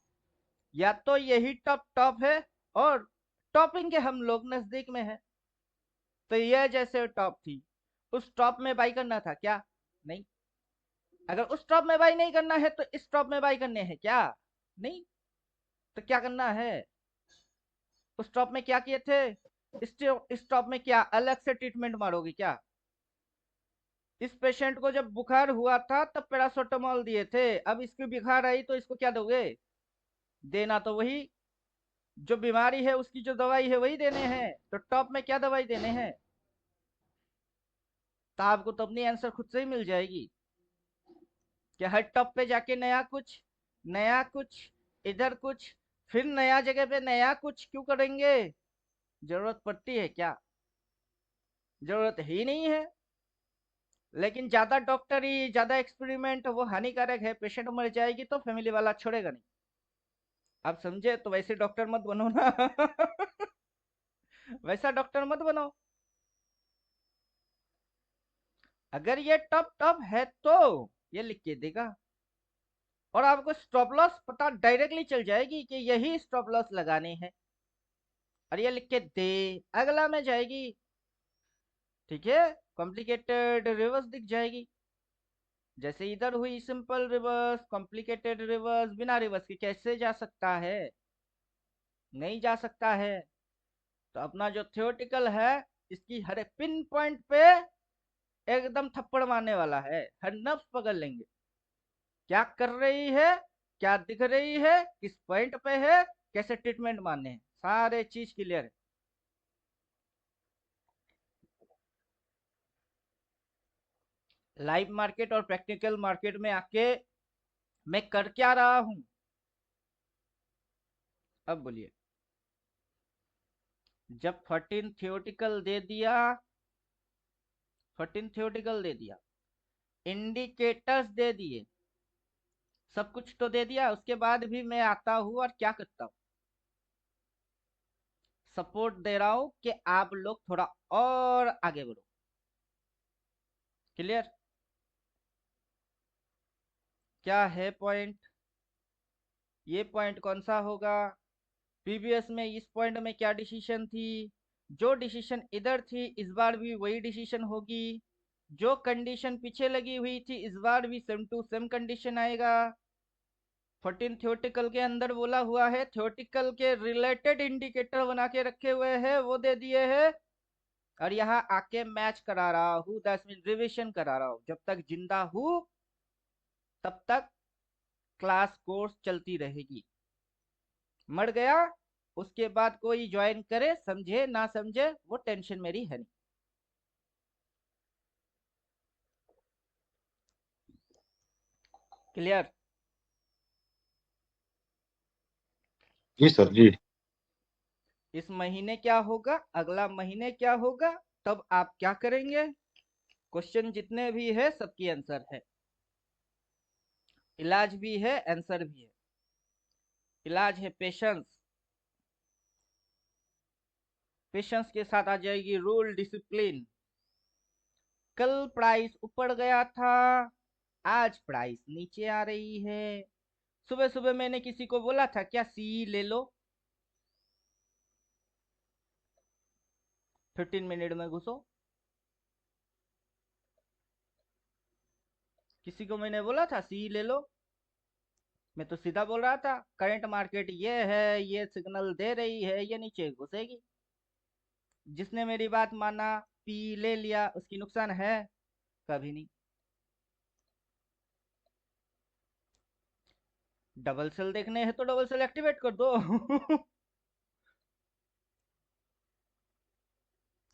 या तो यही टॉप टॉप है और टॉपिंग के हम लोग नजदीक में है। तो ये जैसे टॉप थी, उस टॉप में बाई करना था क्या? नहीं। अगर उस टॉप में बाई नहीं करना है तो इस टॉप में बाई करने हैं क्या? नहीं। तो क्या करना है? उस टॉप में क्या किए थे, इस टॉप में क्या अलग से ट्रीटमेंट मारोगे क्या? इस पेशेंट को जब बुखार हुआ था तब पैरासिटामोल दिए थे, अब इसकी बुखार आई तो इसको क्या दोगे? देना तो वही, जो बीमारी है उसकी जो दवाई है वही देने हैं। तो टॉप में क्या दवाई देने हैं? तो आपको तो अपनी आंसर खुद से ही मिल जाएगी कि हर टॉप पे जाके नया कुछ, इधर कुछ, फिर नया जगह पे नया कुछ क्यों करेंगे? जरूरत पड़ती है क्या? जरूरत ही नहीं है। लेकिन ज्यादा डॉक्टरी, ज्यादा एक्सपेरिमेंट वो हानिकारक है। पेशेंट मर जाएगी तो फैमिली वाला छोड़ेगा नहीं। आप समझे? तो वैसे डॉक्टर मत बनो ना। वैसा डॉक्टर मत बनो। अगर ये टॉप टॉप है तो ये लिख के देगा, और आपको स्टॉप लॉस पता डायरेक्टली चल जाएगी कि यही स्टॉप लॉस लगाने हैं, और ये लिख के दे, अगला में जाएगी। ठीक है? कॉम्प्लिकेटेड रिवर्स दिख जाएगी। जैसे इधर हुई सिंपल रिवर्स, कॉम्प्लिकेटेड रिवर्स बिना रिवर्स के कैसे जा सकता है? नहीं जा सकता है। तो अपना जो थियोरेटिकल है, इसकी हर एक पिन पॉइंट पे एकदम थप्पड़ मारने वाला है, हर नब्ज पकड़ लेंगे। क्या कर रही है, क्या दिख रही है, किस पॉइंट पे है, कैसे ट्रीटमेंट मारने हैं, सारे चीज क्लियर है। लाइव मार्केट और प्रैक्टिकल मार्केट में आके मैं कर क्या रहा हूं? अब बोलिए। जब 14 थियोटिकल दे दिया, 14 थियोटिकल दे दिया, इंडिकेटर्स दे दिए, सब कुछ तो दे दिया, उसके बाद भी मैं आता हूं और क्या करता हूं? सपोर्ट दे रहा हूं कि आप लोग थोड़ा और आगे बढ़ो। क्लियर? क्या है पॉइंट? ये पॉइंट कौन सा होगा? प्रीवियस में इस पॉइंट में क्या डिसीजन थी? जो डिसीजन इधर थी इस बार भी वही डिसीजन होगी। जो कंडीशन पीछे लगी हुई थी इस बार भी सेम टू सेम कंडीशन आएगा। 14 थ्योरेटिकल के अंदर बोला हुआ है, थ्योरेटिकल के रिलेटेड इंडिकेटर बना के रखे हुए हैं, वो दे दिए हैं। और यहाँ आके मैच करा रहा हूँ, 10 मिनट रिविजन करा रहा हूँ। जब तक जिंदा हूँ तब तक क्लास कोर्स चलती रहेगी। मर गया उसके बाद कोई ज्वाइन करे, समझे ना समझे वो टेंशन मेरी है नहीं। क्लियर? जी सर जी। इस महीने क्या होगा, अगला महीने क्या होगा, तब आप क्या करेंगे? क्वेश्चन जितने भी है सबकी आंसर है, इलाज भी है आंसर भी है। इलाज है पेशेंस, पेशेंस के साथ आ जाएगी रूल डिसिप्लिन। कल प्राइस ऊपर गया था, आज प्राइस नीचे आ रही है। सुबह सुबह मैंने किसी को बोला था क्या सी ले लो, 15 मिनट में घुसो। किसी को मैंने बोला था सी ले लो? मैं तो सीधा बोल रहा था करंट मार्केट ये है, ये सिग्नल दे रही है, ये नीचे घुसेगी। जिसने मेरी बात माना, पी ले लिया, उसकी नुकसान है? कभी नहीं। डबल सेल देखने हैं तो डबल सेल एक्टिवेट कर दो।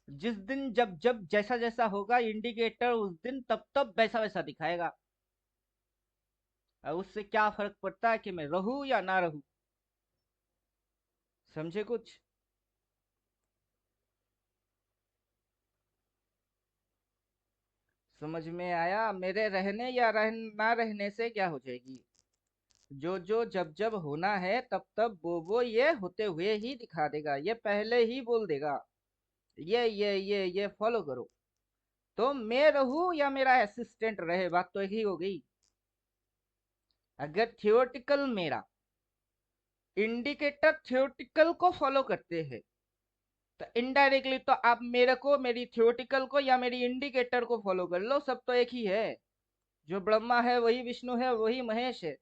जिस दिन जब जब जैसा जैसा होगा इंडिकेटर, उस दिन तब तब वैसा वैसा दिखाएगा। और उससे क्या फर्क पड़ता है कि मैं रहूं या ना रहूं? समझे कुछ? समझ में आया? मेरे रहने या ना रहने से क्या हो जाएगी? जो जो जब जब होना है तब तब वो ये होते हुए ही दिखा देगा, ये पहले ही बोल देगा ये फॉलो करो। तो मैं रहूं या मेरा असिस्टेंट रहे, बात तो एक ही हो गई। अगर थियोटिकल मेरा इंडिकेटर थियोटिकल को फॉलो करते हैं, तो इनडायरेक्टली तो आप मेरे को, मेरी थियोटिकल को या मेरी इंडिकेटर को फॉलो कर लो, सब तो एक ही है। जो ब्रह्मा है वही विष्णु है, वही महेश है,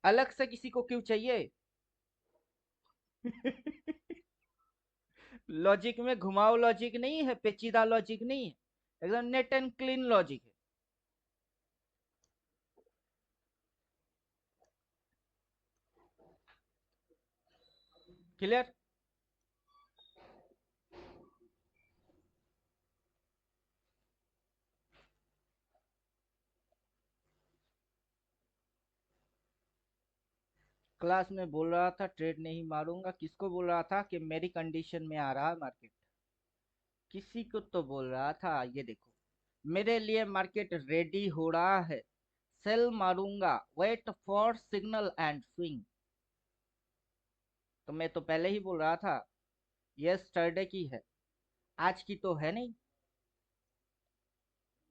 अलग से किसी को क्यों चाहिए? लॉजिक में घुमाव लॉजिक नहीं है, पेचीदा लॉजिक नहीं है, एकदम नेट एंड क्लीन लॉजिक है। क्लियर? क्लास में बोल रहा था ट्रेड नहीं मारूंगा, किसको बोल रहा था कि मेरी कंडीशन में आ रहा है मार्केट? किसी को तो बोल रहा था ये देखो मेरे लिए मार्केट रेडी हो रहा है, सेल मारूंगा, wait for signal and swing. तो मैं तो पहले ही बोल रहा था यस्टरडे की है, आज की तो है नहीं।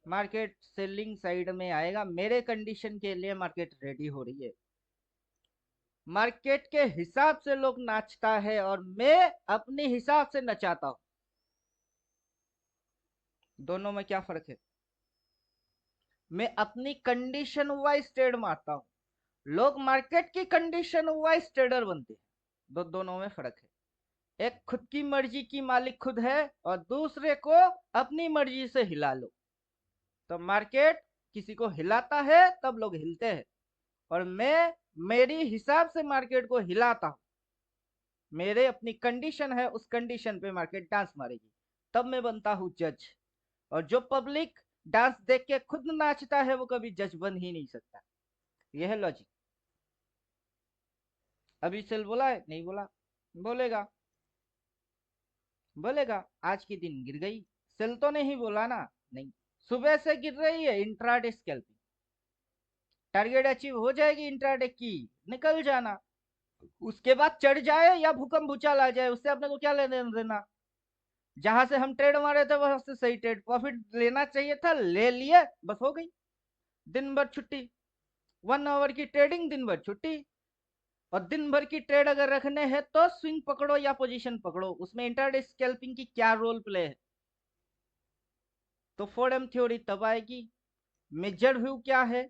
मार्केट सेलिंग साइड में आएगा, मेरे कंडीशन के लिए मार्केट रेडी हो रही है। मार्केट के हिसाब से लोग नाचता है और मैं अपने हिसाब से नचाता हूं। दोनों में क्या फर्क है? मैं अपनी कंडीशन वाइज ट्रेड मारता हूं, लोग मार्केट की कंडीशन वाइज ट्रेडर बनते हैं। दोनों में फर्क है। एक खुद की मर्जी की मालिक खुद है और दूसरे को अपनी मर्जी से हिला लो। तो मार्केट किसी को हिलाता है तब लोग हिलते हैं, और मैं मेरी हिसाब से मार्केट को हिलाता हूं। मेरे अपनी कंडीशन है, उस कंडीशन पे मार्केट डांस मारेगी, तब मैं बनता हूं जज। और जो पब्लिक डांस देख के खुद नाचता है वो कभी जज बन ही नहीं सकता। यह है लॉजिक। अभी सेल बोला है? नहीं बोला। बोलेगा, बोलेगा आज के दिन गिर गई, सेल तो नहीं बोला ना। नहीं, सुबह से गिर रही है, इंट्राडे स्कैल्पिंग, टारगेट अचीव हो जाएगी इंट्राडे की, निकल जाना। उसके बाद चढ़ जाए या भूकंप भूचाल आ जाए, उससे अपने को क्या लेने देना? जहां से हम ट्रेड मारे थे वहां से सही ट्रेड प्रॉफिट लेना चाहिए था, ले लिए, बस हो गई। दिन भर छुट्टी, 1 आवर की ट्रेडिंग, दिन भर छुट्टी। और दिन भर की ट्रेड अगर रखने हैं तो स्विंग पकड़ो या पोजीशन पकड़ो, उसमें इंट्राडे स्कैल्पिंग की क्या रोल प्ले है? तो 4M थ्योरी तब आएगी। मेजर व्यू क्या है,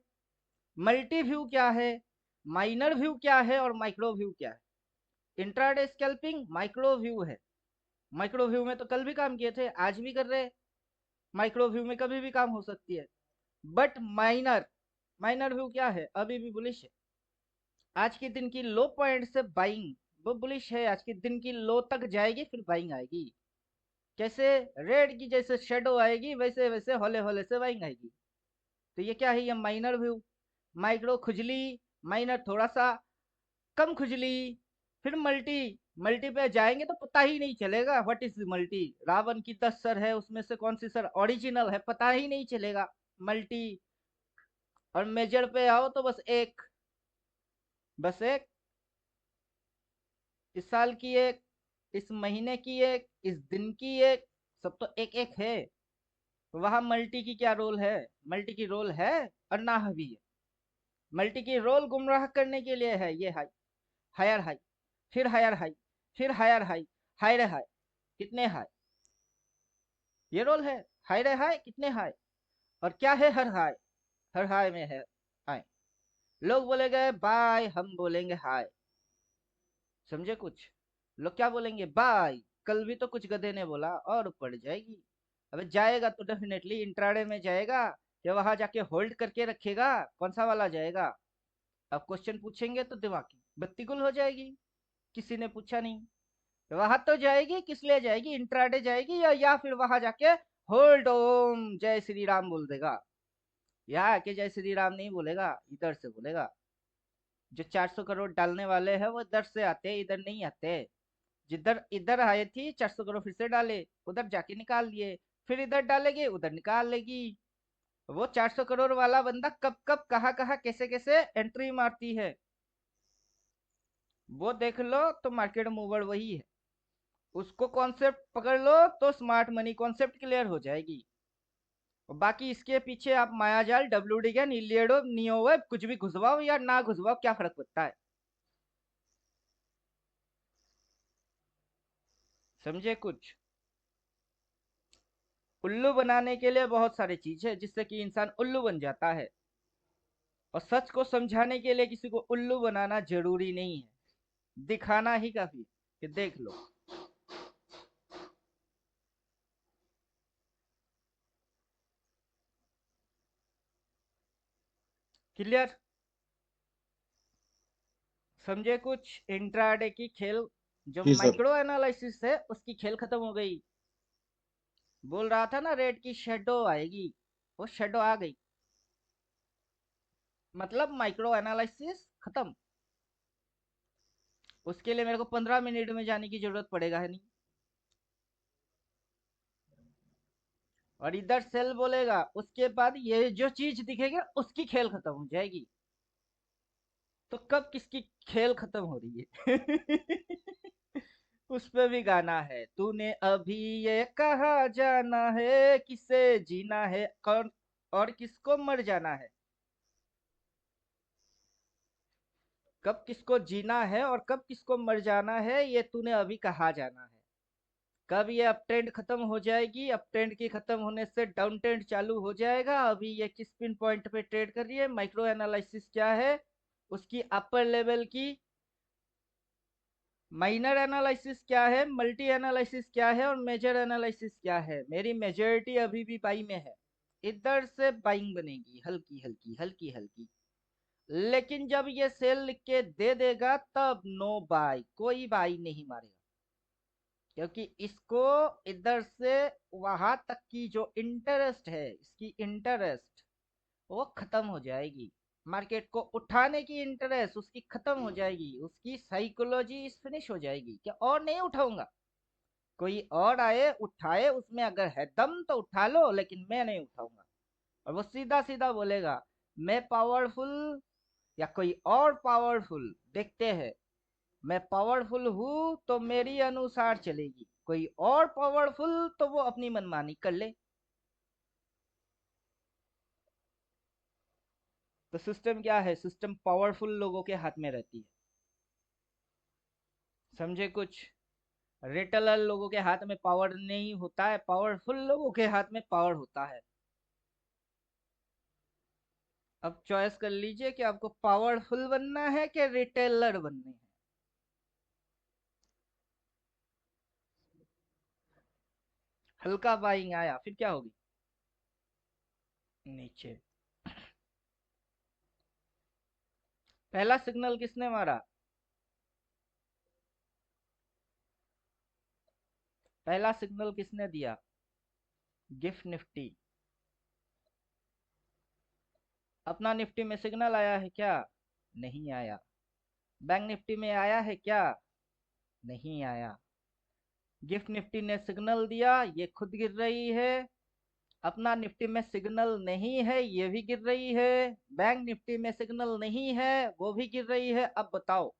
मल्टी व्यू क्या है, माइनर व्यू क्या है और माइक्रो व्यू क्या है? इंट्राडे स्कैल्पिंग माइक्रो व्यू है। माइक्रो व्यू में तो कल भी काम किए थे, आज भी कर रहे हैं। माइक्रो व्यू में कभी भी काम हो सकती है। बट माइनर, माइनर व्यू क्या है? अभी भी बुलिश है। आज के दिन की लो पॉइंट से बाइंग, वो बुलिश है, आज के दिन की लो तक जाएगी फिर बाइंग आएगी। कैसे? रेड की जैसे शेडो आएगी वैसे वैसे हौले हौले से बाइंग आएगी। तो ये क्या है? ये माइनर व्यू, माइक्रो खुजली, माइनर थोड़ा सा कम खुजली, फिर मल्टी। मल्टी पे जाएंगे तो पता ही नहीं चलेगा व्हाट इज मल्टी। रावण की 10 सर है, उसमें से कौन सी सर ओरिजिनल है पता ही नहीं चलेगा। मल्टी। और मेजर पे आओ तो बस एक, बस एक, इस साल की एक, इस महीने की एक, इस दिन की एक, सब तो एक एक है। वहां मल्टी की क्या रोल है? मल्टी की रोल है और भी है। मल्टी की रोल गुमराह करने के लिए है। ये हाई, हायर हाई, फिर हायर हाई, फिर हायर हाई, हायर हाई, कितने हाई, ये रोल है। हाई रे हाई, कितने हाई, और क्या है हर हाई? हर हाई में है हाई। लोग बोलेंगे बाय, हम बोलेंगे हाय। समझे कुछ? लोग क्या बोलेंगे? बाय। कल भी तो कुछ गधे ने बोला और ऊपर जाएगी। अबे जाएगा तो डेफिनेटली इंट्राडे में जाएगा, या वहां जाके होल्ड करके रखेगा? कौन सा वाला जाएगा? अब क्वेश्चन पूछेंगे तो दिमाग की बत्ती गुल हो जाएगी। किसी ने पूछा नहीं। वहां तो जाएगी, किस लिए जाएगी? इंट्राडे जाएगी, या फिर वहां जाके होल्ड ओम जय श्री राम बोल देगा। यहाँ आके जय श्री राम नहीं बोलेगा, इधर से बोलेगा। जो 400 करोड़ डालने वाले हैं वो इधर से आते, इधर नहीं आते। जिधर इधर आए थी 400 करोड़ फिर से डाले, उधर जाके निकाल लिए, फिर इधर डालेगी, उधर निकाल लेगी। वो 400 करोड़ वाला बंदा कब कब कहाँ कहाँ कैसे कैसे एंट्री मारती है, वो देख लो तो मार्केट मूवर वही है। उसको कॉन्सेप्ट पकड़ लो तो स्मार्ट मनी कॉन्सेप्ट क्लियर हो जाएगी। और बाकी इसके पीछे आप मायाजाल, डब्ल्यू ज्ञान, इलियडो, नियोवेब कुछ भी घुसवाओ या ना घुसवाओ, क्या फर्क पड़ता है? समझे कुछ? उल्लू बनाने के लिए बहुत सारी चीज है जिससे कि इंसान उल्लू बन जाता है। और सच को समझाने के लिए किसी को उल्लू बनाना जरूरी नहीं है, दिखाना ही काफी है कि देख लो। क्लियर? समझे कुछ? इंट्राडे की खेल, जो जी सर। माइक्रो एनालिसिस है उसकी खेल खत्म हो गई। बोल रहा था ना रेड की शेडो आएगी, वो शेडो आ गई, मतलब माइक्रो एनालिसिस खत्म। उसके लिए मेरे को 15 मिनट में जाने की जरूरत पड़ेगा है नहीं। और इधर सेल बोलेगा, उसके बाद ये जो चीज दिखेगी उसकी खेल खत्म हो जाएगी। तो कब किसकी खेल खत्म हो रही है? उस पे भी गाना है, तूने अभी ये कहा जाना है किसे जीना है, कौन और किसको मर जाना है। कब किसको जीना है और कब किसको मर जाना है ये तूने अभी कहा जाना है। कब ये अप ट्रेंड खत्म हो जाएगी, अप ट्रेंड की खत्म होने से डाउन ट्रेंड चालू हो जाएगा। अभी ये किस पिन पॉइंट पे ट्रेड कर रही है, माइक्रो एनालिसिस क्या है उसकी, अपर लेवल की माइनर एनालिसिस क्या है, मल्टी एनालिसिस क्या है, और मेजर एनालिसिस क्या है। मेरी मेजोरिटी अभी भी बाई में है, इधर से बाइंग बनेगी हल्की हल्की हल्की हल्की। लेकिन जब ये सेल लिख के दे देगा तब नो बाई, कोई बाई नहीं मारेगा। क्योंकि इसको इधर से वहां तक की जो इंटरेस्ट है, इसकी इंटरेस्ट वो खत्म हो जाएगी। मार्केट को उठाने की इंटरेस्ट उसकी खत्म हो जाएगी, उसकी साइकोलॉजी इस फिनिश हो जाएगी कि और नहीं उठाऊंगा। कोई और आए उठाए, उसमें अगर है दम तो उठा लो, लेकिन मैं नहीं उठाऊंगा। और वो सीधा सीधा बोलेगा, मैं पावरफुल या कोई और पावरफुल, देखते हैं। मैं पावरफुल हूं तो मेरी अनुसार चलेगी, कोई और पावरफुल तो वो अपनी मनमानी कर ले। तो सिस्टम क्या है? सिस्टम पावरफुल लोगों के हाथ में रहती है। समझे कुछ? रिटेलर लोगों के हाथ में पावर नहीं होता है, पावरफुल लोगों के हाथ में पावर होता है। अब चॉइस कर लीजिए कि आपको पावरफुल बनना है कि रिटेलर बनने हैं। हल्का बाइंग आया फिर क्या होगी? नीचे। पहला सिग्नल किसने मारा? पहला सिग्नल किसने दिया? Gift Nifty. अपना निफ्टी में सिग्नल आया है क्या? नहीं आया। बैंक निफ्टी में आया है क्या? नहीं आया। गिफ्ट निफ्टी ने सिग्नल दिया, ये खुद गिर रही है। अपना निफ्टी में सिग्नल नहीं है, ये भी गिर रही है। बैंक निफ्टी में सिग्नल नहीं है, वो भी गिर रही है। अब बताओ,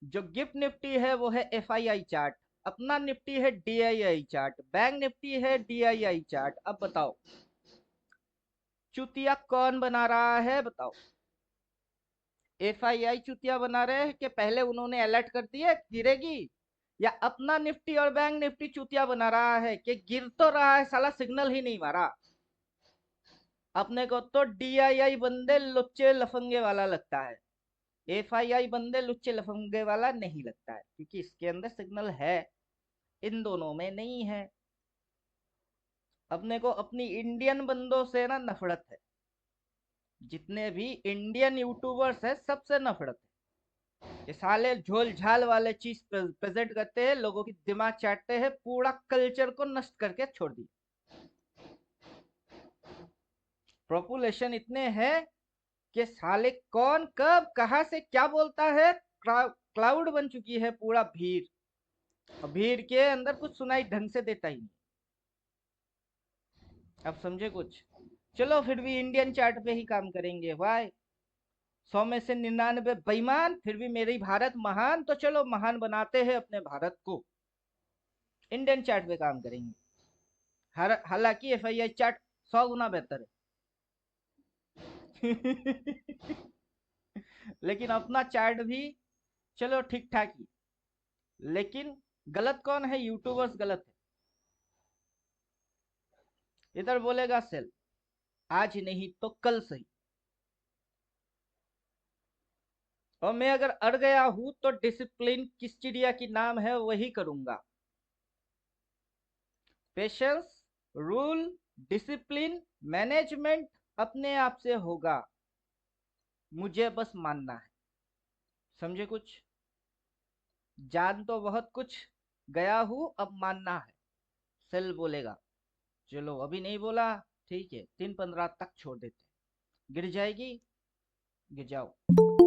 जो गिफ्ट निफ्टी है वो है एफआईआई चार्ट, अपना निफ्टी है डीआईआई चार्ट, बैंक निफ्टी है डीआईआई चार्ट। अब बताओ, चुतिया कौन बना रहा है? बताओ, एफआईआई चुतिया बना रहे हैं कि पहले उन्होंने अलर्ट कर दिया गिरेगी, या अपना निफ्टी और बैंक निफ्टी चुतिया बना रहा है कि गिर तो रहा है, साला सिग्नल ही नहीं मारा? अपने को तो डीआईआई बंदे लुच्चे लफंगे वाला लगता है, एफआईआई बंदे लुच्चे लफंगे वाला नहीं लगता है, क्योंकि इसके अंदर सिग्नल है, इन दोनों में नहीं है। अपने को अपनी इंडियन बंदों से ना नफरत है, जितने भी इंडियन यूट्यूबर्स है सबसे नफरत है। ये साले झोल झाल वाले चीज प्रेजेंट करते हैं, लोगों की दिमाग चाटते हैं, पूरा कल्चर को नष्ट करके छोड़ दी। पॉपुलेशन इतने हैं कि साले कौन कब कहां से क्या बोलता है, क्लाउड बन चुकी है पूरा भीड़, और भीड़ के अंदर कुछ सुनाई ढंग से देता ही नहीं। अब समझे कुछ? चलो फिर भी इंडियन चार्ट पे ही काम करेंगे भाई। 100 में से 99 बेईमान, फिर भी मेरी भारत महान, तो चलो महान बनाते हैं अपने भारत को, इंडियन चार्ट पे काम करेंगे। हालांकि एफआईआई चार्ट 100 गुना बेहतर है। लेकिन अपना चार्ट भी चलो ठीक ठाक ही, लेकिन गलत कौन है? यूट्यूबर्स गलत है। इधर बोलेगा सेल, आज नहीं तो कल सही, और मैं अगर अड़ गया हूं तो डिसिप्लिन किस चिड़िया की नाम है वही करूंगा। पेशेंस, रूल, डिसिप्लिन, मैनेजमेंट अपने आप से होगा, मुझे बस मानना है। समझे कुछ? जान तो बहुत कुछ गया हूं, अब मानना है। सेल बोलेगा, चलो अभी नहीं बोला, ठीक है 3-15 तक छोड़ देते, गिर जाएगी गिर जाओ,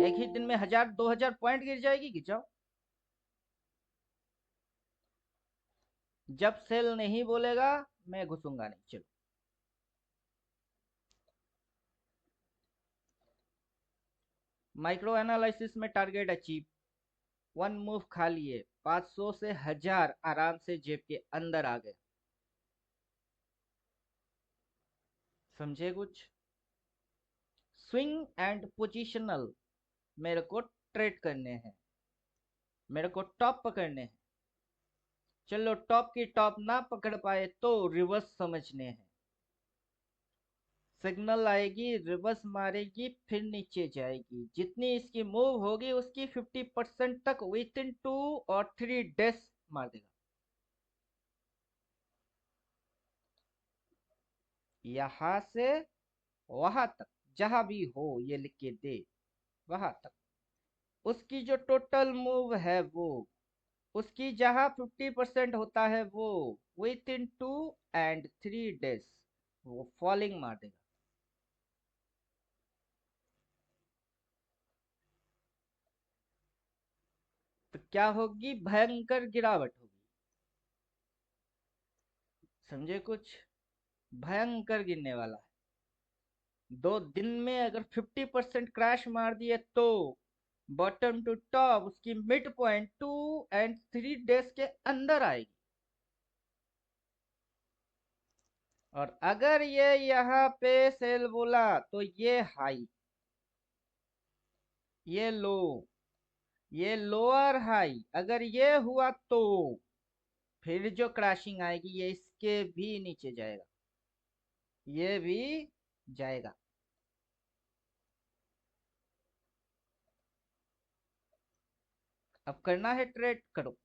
एक ही दिन में 1000-2000 पॉइंट गिर जाएगी, गिर जाओ। जब सेल नहीं बोलेगा मैं घुसूंगा नहीं। चलो, माइक्रो एनालिसिस में टारगेट अचीव, वन मूव खा लिए, 500 से 1000 आराम से जेब के अंदर आ गए। समझे कुछ? स्विंग एंड पोजिशनल मेरे को ट्रेड करने हैं, मेरे को टॉप पकड़ने हैं। चलो टॉप की टॉप ना पकड़ पाए तो रिवर्स समझने हैं। सिग्नल आएगी, रिवर्स मारेगी, फिर नीचे जाएगी, जितनी इसकी मूव होगी उसकी 50% तक विद इन 2 और 3 डेज मार देगा। यहां से वहां तक, जहां भी हो ये लिख के दे, वहां तक उसकी जो टोटल मूव है वो, उसकी जहां 50% होता है वो विद इन 2 और 3 डेज वो फॉलिंग मार देगा। तो क्या होगी? भयंकर गिरावट होगी। समझे कुछ? भयंकर गिरने वाला है। 2 दिन में अगर 50% क्रैश मार दिए तो बॉटम टू टॉप उसकी मिड पॉइंट 2 और 3 डेज के अंदर आएगी। और अगर ये यहाँ पे सेल बोला तो ये हाई, ये लो, ये लोअर हाई, अगर ये हुआ तो फिर जो क्रैशिंग आएगी ये इसके भी नीचे जाएगा, ये भी जाएगा। अब करना है ट्रेड, करो।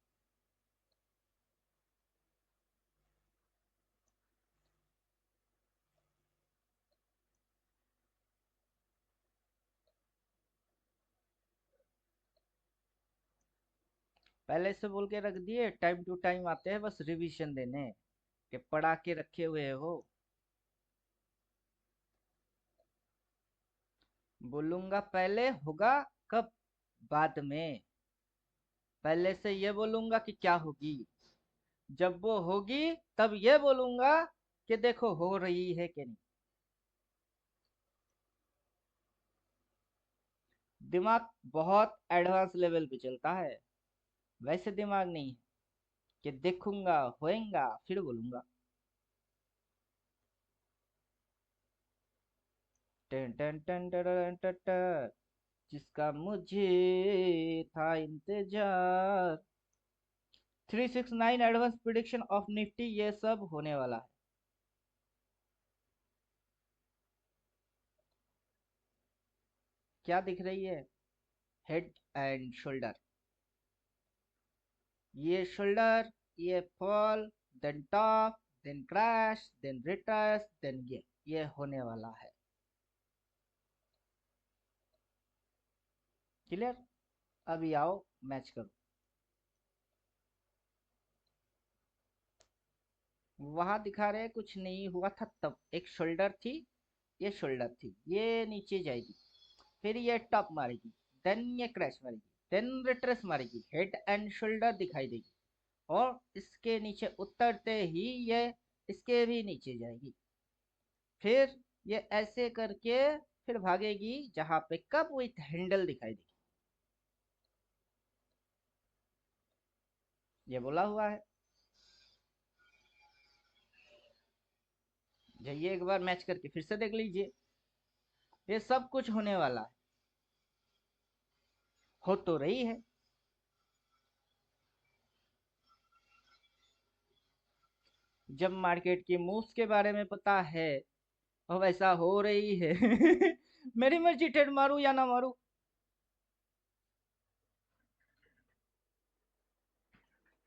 पहले से बोल के रख दिए, टाइम टू टाइम आते हैं बस रिवीजन देने कि पढ़ा के रखे हुए हो। बोलूंगा पहले, होगा कब? बाद में। पहले से ये बोलूंगा कि क्या होगी, जब वो होगी तब ये बोलूंगा कि देखो हो रही है कि नहीं। दिमाग बहुत एडवांस लेवल पे चलता है, वैसे दिमाग नहीं है कि देखूंगा होएगा फिर बोलूंगा। टन टन टन टन टन टन, जिसका मुझे था इंतजार। 369 एडवांस प्रिडिक्शन ऑफ निफ्टी, ये सब होने वाला है। क्या दिख रही है? हेड एंड शोल्डर, ये शोल्डर, ये fall, then top, then crash, then retrace, then ये होने वाला है। क्लियर? अभी आओ मैच करो। वहां दिखा रहे कुछ नहीं हुआ था तब, एक शोल्डर थी, ये शोल्डर थी, ये नीचे जाएगी, फिर ये टॉप मारेगी, देन ये क्रैश मारेगी, देन रिट्रेस मारेगी, हेड एंड शोल्डर दिखाई देगी, और इसके नीचे उतरते ही ये इसके भी नीचे जाएगी, फिर ये ऐसे करके फिर भागेगी जहां पे कप विथ हैंडल दिखाई देगी। ये बोला हुआ है। जाइए एक बार मैच करके फिर से देख लीजिए, ये सब कुछ होने वाला है, हो तो रही है। जब मार्केट की मूव्स के बारे में पता है और वैसा हो रही है मेरी मर्जी, ट्रेड मारू या ना मारू।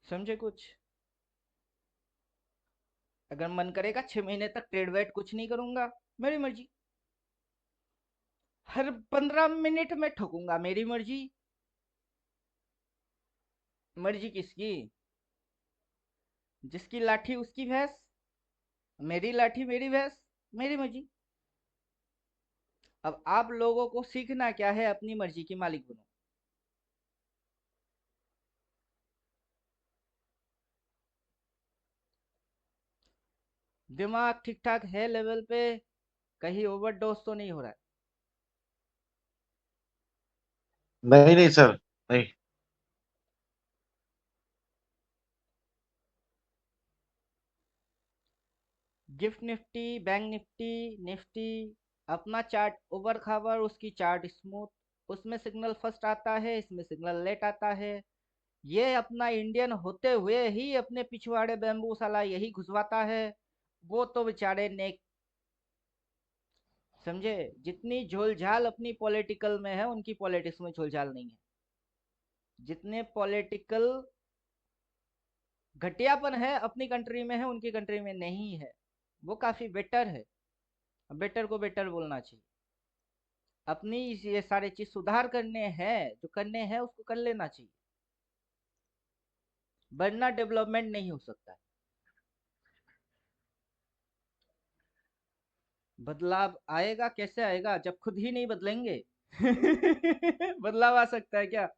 समझे कुछ? अगर मन करेगा 6 महीने तक ट्रेड वेट कुछ नहीं करूंगा, मेरी मर्जी। हर 15 मिनट में ठोकूंगा, मेरी मर्जी। मर्जी किसकी? जिसकी लाठी उसकी भैंस, मेरी लाठी मेरी भैंस, मेरी मर्जी। अब आप लोगों को सीखना क्या है, अपनी मर्जी की मालिक बनो। दिमाग ठीक ठाक है लेवल पे, कहीं ओवरडोज तो नहीं हो रहा है? नहीं नहीं सर, नहीं। Gift Nifty, bank Nifty, Nifty अपना चार्ट उबर खाबर, उसकी चार्ट स्मूथ, उसमें सिग्नल फर्स्ट आता है, इसमें सिग्नल लेट आता है। ये अपना इंडियन होते हुए ही अपने पिछवाड़े बैम्बू साला यही घुसवाता है। वो तो बेचारे ने, समझे, जितनी झोलझाल अपनी पॉलिटिकल में है उनकी पॉलिटिक्स में झोलझाल नहीं है। जितने पॉलिटिकल घटियापन है अपनी कंट्री में है उनकी कंट्री में नहीं है। वो काफी बेटर है, बेटर को बेटर बोलना चाहिए। अपनी ये सारे चीज सुधार करने हैं, जो करने हैं उसको कर लेना चाहिए, वरना डेवलपमेंट नहीं हो सकता है। बदलाव आएगा कैसे आएगा, जब खुद ही नहीं बदलेंगे बदलाव आ सकता है क्या?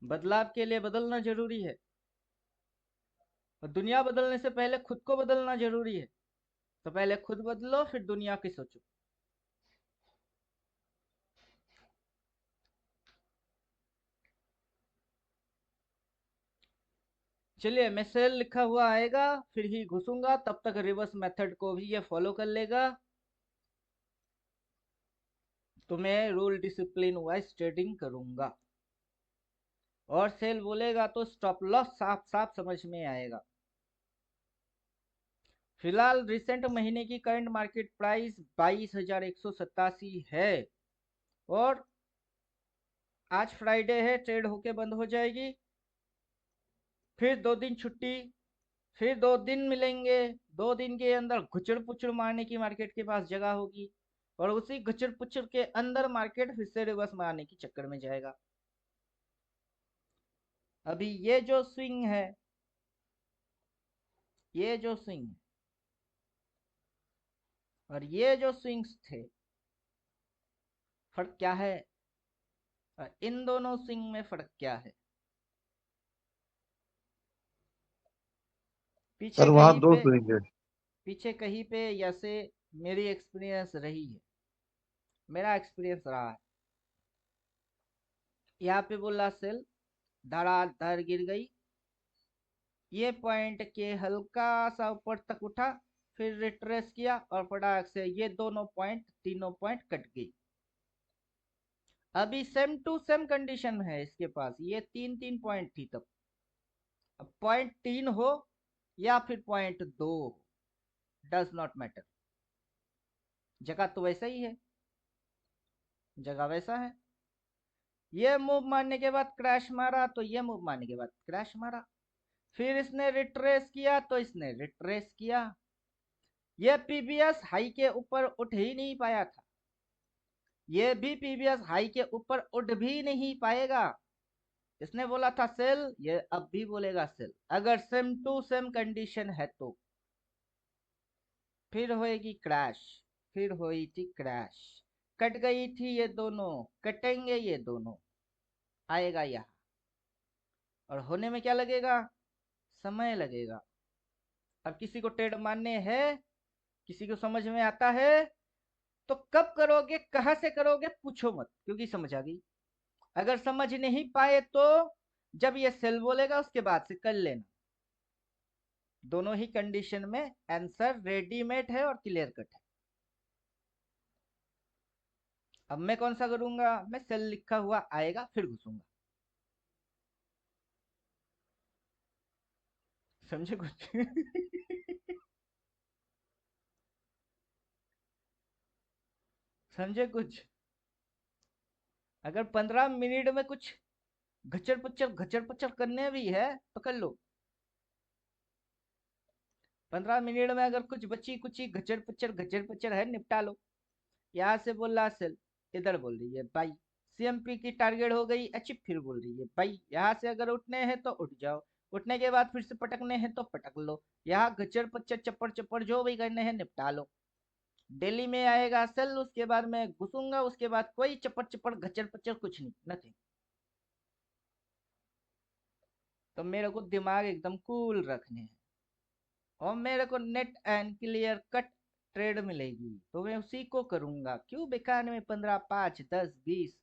बदलाव के लिए बदलना जरूरी है, और दुनिया बदलने से पहले खुद को बदलना जरूरी है। तो पहले खुद बदलो फिर दुनिया की सोचो। चलिए, मैं सेल लिखा हुआ आएगा फिर ही घुसूंगा, तब तक रिवर्स मेथड को भी ये फॉलो कर लेगा। तो मैं रूल डिसिप्लिन वाइज ट्रेडिंग करूंगा, और सेल बोलेगा तो स्टॉप लॉस साफ साफ समझ में आएगा। फिलहाल रिसेंट महीने की करंट मार्केट प्राइस 22,187 है, और आज फ्राइडे है, ट्रेड होके बंद हो जाएगी, फिर 2 दिन छुट्टी, फिर 2 दिन मिलेंगे। 2 दिन के अंदर घुचड़ पुचड़ मारने की मार्केट के पास जगह होगी, और उसी घुचड़ पुचड़ के अंदर मार्केट फिर से रिवर्स मारने की चक्कर में जाएगा। अभी ये जो स्विंग है, ये जो स्विंग और ये जो स्विंग्स थे, फर्क क्या है? और इन दोनों स्विंग में फर्क क्या है? पीछे सर वहाँ कहीं दो पे, स्विंग है। पीछे कहीं पे जैसे मेरी एक्सपीरियंस रही है, मेरा एक्सपीरियंस रहा है, यहाँ पे बोला सेल, धड़ाधड़ गिर गई, ये पॉइंट के हल्का सा ऊपर तक उठा, फिर रिट्रेस किया और फटाक से ये दोनों पॉइंट, तीनों पॉइंट कट गई। अभी सेम टू सेम कंडीशन है इसके पास, ये तीन तीन पॉइंट थी तब। अब पॉइंट 3 हो या फिर पॉइंट 2 हो, डज नॉट मैटर, जगह तो वैसा ही है, जगह वैसा है। ये मूव मारने के बाद क्रैश मारा तो ये मूव मारने के बाद क्रैश मारा, फिर इसने रिट्रेस किया तो इसने रिट्रेस किया। ये पीबीएस हाई के ऊपर उठ ही नहीं पाया था, ये भी पीबीएस हाई के ऊपर उठ भी नहीं पाएगा। इसने बोला था सेल, ये अब भी बोलेगा सेल, अगर सेम टू सेम कंडीशन है तो। फिर होएगी क्रैश, फिर हुई थी क्रैश, कट गई थी ये दोनों, कटेंगे ये दोनों, आएगा यहाँ, और होने में क्या लगेगा? समय लगेगा। अब किसी को ट्रेड मारने हैं, किसी को समझ में आता है तो कब करोगे, कहां से करोगे, पूछो मत, क्योंकि समझ आ गई। अगर समझ नहीं पाए तो जब ये सेल बोलेगा उसके बाद से कर लेना। दोनों ही कंडीशन में आंसर रेडीमेड है और क्लियर कट है। अब मैं कौन सा करूंगा? मैं सेल लिखा हुआ आएगा फिर घुसूंगा। समझे कुछ? समझे कुछ? अगर 15 मिनट में कुछ घचर पचर करने भी है तो कर लो। 15 मिनट में अगर कुछ बची कुची घचर पचर है, निपटा लो। यहाँ से बोल रहा सेल, इधर बोल रही है बाई, सीएमपी की टारगेट हो गई अचीव, फिर बोल रही है बाई, यहाँ से अगर उठने हैं तो उठ जाओ, उठने के बाद फिर से पटकने हैं तो पटक लो, यहाँ घचर पचर चप्पड़ चप्पड़ जो भी करने हैं निपटा लो। दिल्ली में आएगा सेल, उसके बाद मैं घुसूंगा, उसके बाद कोई चप्पड़ चप्पड़ घचर पचर कुछ नहीं, नथिंग। तो मेरे को दिमाग एकदम कूल रखने हैं और मेरे को net and clear cut trade मिलेगी तो मैं उसी को करूंगा। क्यों बेकार में 15, 5, 10, 20,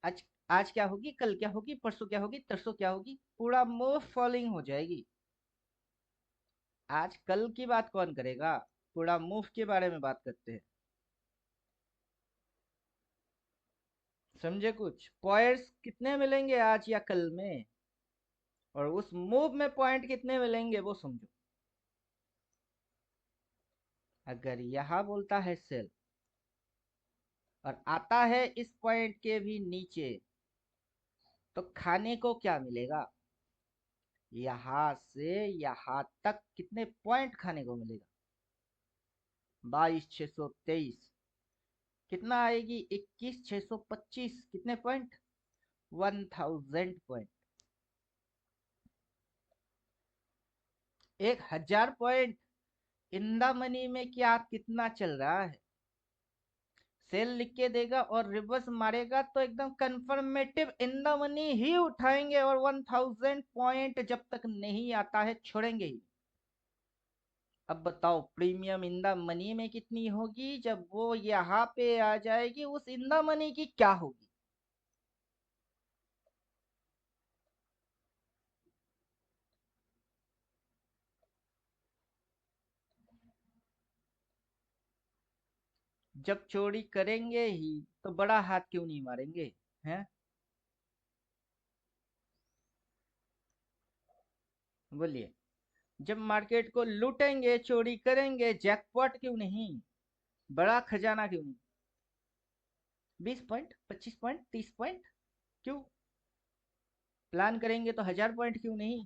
आज आज क्या होगी, कल क्या होगी, परसों क्या होगी, तरसों क्या होगी, पूरा मूव फॉलोइंग हो जाएगी। आज कल की बात कौन करेगा, पूरा मूव के बारे में बात करते हैं। समझे कुछ? पॉइंट्स कितने मिलेंगे आज या कल में, और उस मूव में पॉइंट कितने मिलेंगे वो समझो। अगर यहां बोलता है सेल और आता है इस पॉइंट के भी नीचे, तो खाने को क्या मिलेगा? यहां से यहां तक कितने पॉइंट खाने को मिलेगा? 22,623, कितना आएगी? 21,625, कितने point? 1000 point. 1000 point in the money में क्या कितना चल रहा है? सेल लिख के देगा और रिवर्स मारेगा तो एकदम कंफर्मेटिव इन द मनी ही उठाएंगे, और 1000 पॉइंट जब तक नहीं आता है छोड़ेंगे ही। अब बताओ प्रीमियम इन द मनी में कितनी होगी, जब वो यहाँ पे आ जाएगी उस इन द मनी की क्या होगी? जब चोरी करेंगे ही तो बड़ा हाथ क्यों नहीं मारेंगे? हैं, बोलिए। जब मार्केट को लूटेंगे, चोरी करेंगे, जैकपॉट क्यों नहीं, बड़ा खजाना क्यों नहीं? 20 पॉइंट, 25 पॉइंट, 30 पॉइंट क्यों? प्लान करेंगे तो 1000 पॉइंट क्यों नहीं?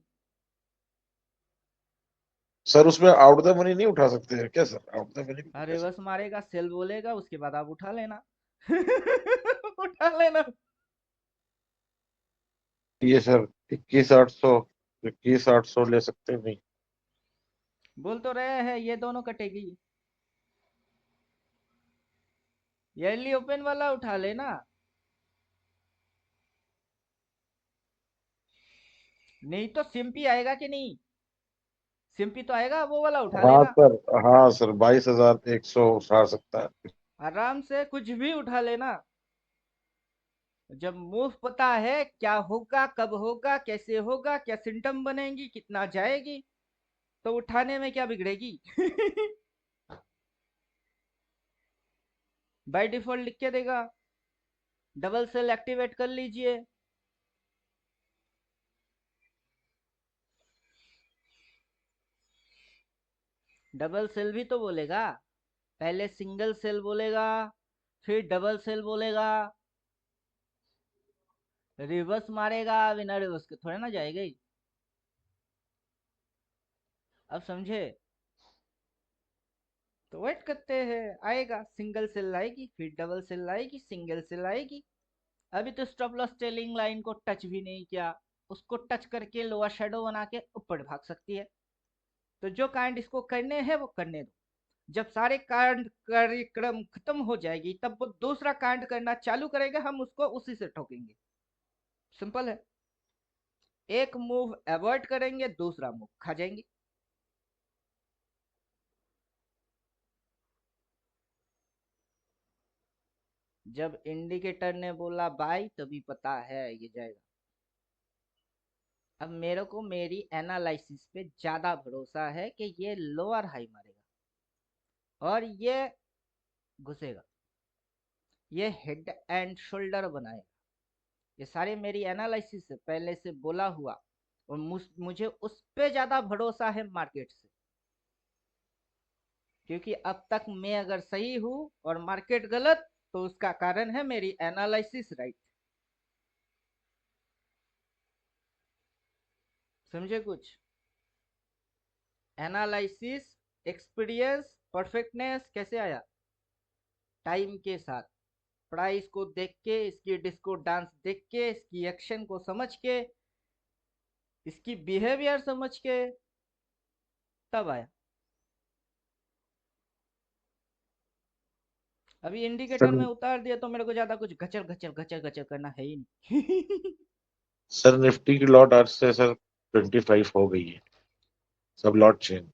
सर उसमें आउट द मनी नहीं उठा सकते हैं क्या सर? आउट द मनी अरे बस मारेगा, सेल बोलेगा, उसके बाद आप उठा लेना। उठा लेना। ये सर 21,800 ले सकते हैं नहीं? बोल तो रहे हैं ये दोनों कटेगी। ईयरली ओपन वाला उठा लेना। नहीं तो सिंपी आएगा कि नहीं? सिंपी तो आएगा, वो वाला उठा हाँ लेना। सर, हाँ सर, 22,100 उठा सकता है। आराम से कुछ भी उठा लेना। जब मूव पता है क्या होगा, कब होगा, कैसे होगा, क्या सिम्टम बनेंगी, कितना जाएगी, तो उठाने में क्या बिगड़ेगी। बाय डिफॉल्ट लिख के देगा, डबल सेल एक्टिवेट कर लीजिए। डबल सेल भी तो बोलेगा, पहले सिंगल सेल बोलेगा, फिर डबल सेल बोलेगा, रिवर्स मारेगा, बिना रिवर्स के थोड़ा ना जाएगा ही। अब समझे? तो वेट करते हैं, आएगा, सिंगल सेल आएगी, फिर डबल सेल आएगी, सिंगल सेल आएगी। अभी तो स्टॉप लॉस टेलिंग लाइन को टच भी नहीं किया, उसको टच करके लोअर शेडो बना के ऊपर भाग सकती है। तो जो कांड इसको करने हैं वो करने दो। जब सारे कांड कार्यक्रम खत्म हो जाएगी तब वो दूसरा कांड करना चालू करेगा, हम उसको उसी से ठोकेंगे। सिंपल है। एक मूव अवॉइड करेंगे, दूसरा मूव खा जाएंगे। जब इंडिकेटर ने बोला बाय तभी पता है ये जाएगा। अब मेरे को मेरी एनालिसिस पे ज्यादा भरोसा है कि ये लोअर हाई मारेगा और ये घुसेगा, ये हेड एंड शोल्डर बनाएगा। ये सारे मेरी एनालिसिस से पहले से बोला हुआ, और मुझे उस पे ज्यादा भरोसा है मार्केट से, क्योंकि अब तक मैं अगर सही हूं और मार्केट गलत तो उसका कारण है मेरी एनालिसिस राइट। समझे कुछ? एनालिसिस, एक्सपीरियंस, परफेक्टनेस कैसे आया? टाइम के साथ, प्राइस को देख के, इसकी डिस्को डांस देख के, इसकी एक्शन को समझ के, इसकी बिहेवियर समझ के, तब आया। अभी इंडिकेटर सर में उतार दिया तो मेरे को ज्यादा कुछ घचर घचर घचर घचर करना है ही नहीं। सर निफ्टी की लॉट आज से सर 25 हो गई है, सब लॉट चेंज।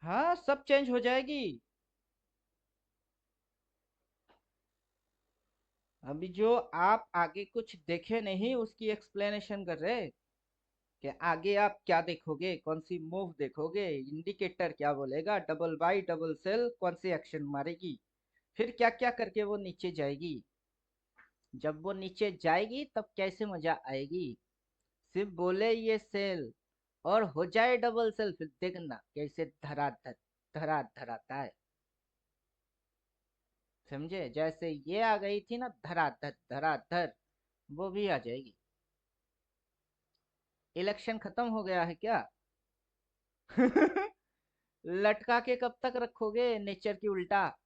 हाँ, सब चेंज हो जाएगी। अभी जो आप आगे कुछ देखे नहीं उसकी एक्सप्लेनेशन कर रहे, कि आगे आप क्या देखोगे, कौन सी मूव देखोगे, इंडिकेटर क्या बोलेगा, डबल बाई डबल सेल कौन सी एक्शन मारेगी, फिर क्या क्या करके वो नीचे जाएगी। जब वो नीचे जाएगी तब कैसे मजा आएगी। सिर्फ बोले ये सेल और हो जाए डबल सेल, फिर देखना कैसे धराधर धराधर आता है। समझे? जैसे ये आ गई थी ना धराधर धराधर, वो भी आ जाएगी। इलेक्शन खत्म हो गया है क्या? लटका के कब तक रखोगे नेचर की उल्टा?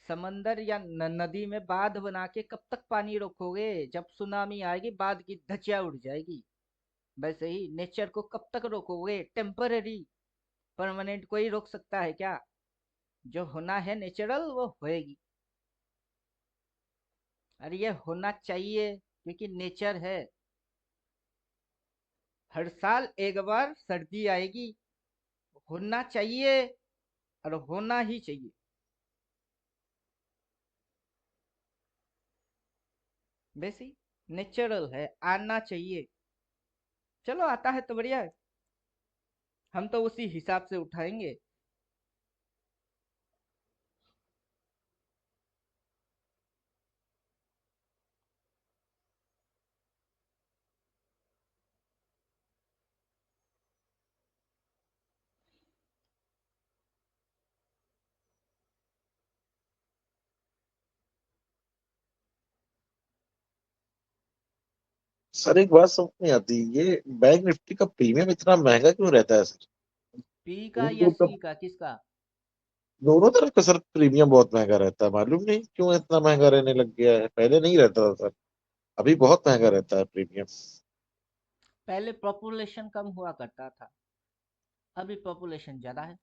समंदर या नदी में बांध बना के कब तक पानी रोकोगे? जब सुनामी आएगी बांध की धज्जियां उड़ जाएगी। वैसे ही नेचर को कब तक रोकोगे? टेम्पररी। परमानेंट कोई रोक सकता है क्या? जो होना है नेचुरल वो होएगी। और ये होना चाहिए क्योंकि नेचर है। हर साल एक बार सर्दी आएगी, होना चाहिए और होना ही चाहिए। वैसे नेचुरल है, आना चाहिए। चलो आता है तो बढ़िया है, हम तो उसी हिसाब से उठाएंगे। सर एक बात समझ नहीं आती, ये बैंक निफ्टी का प्रीमियम इतना महंगा क्यों रहता है सर? पी का दूर या दूर सी तक का, किसका? दोनों तरफ का सर प्रीमियम बहुत महंगा रहता है, मालूम नहीं क्यों इतना महंगा रहने लग गया है, पहले नहीं रहता था सर। अभी बहुत महंगा रहता है प्रीमियम। पहले पॉपुलेशन कम हुआ करता था, अभी पॉपुलेशन ज्यादा है।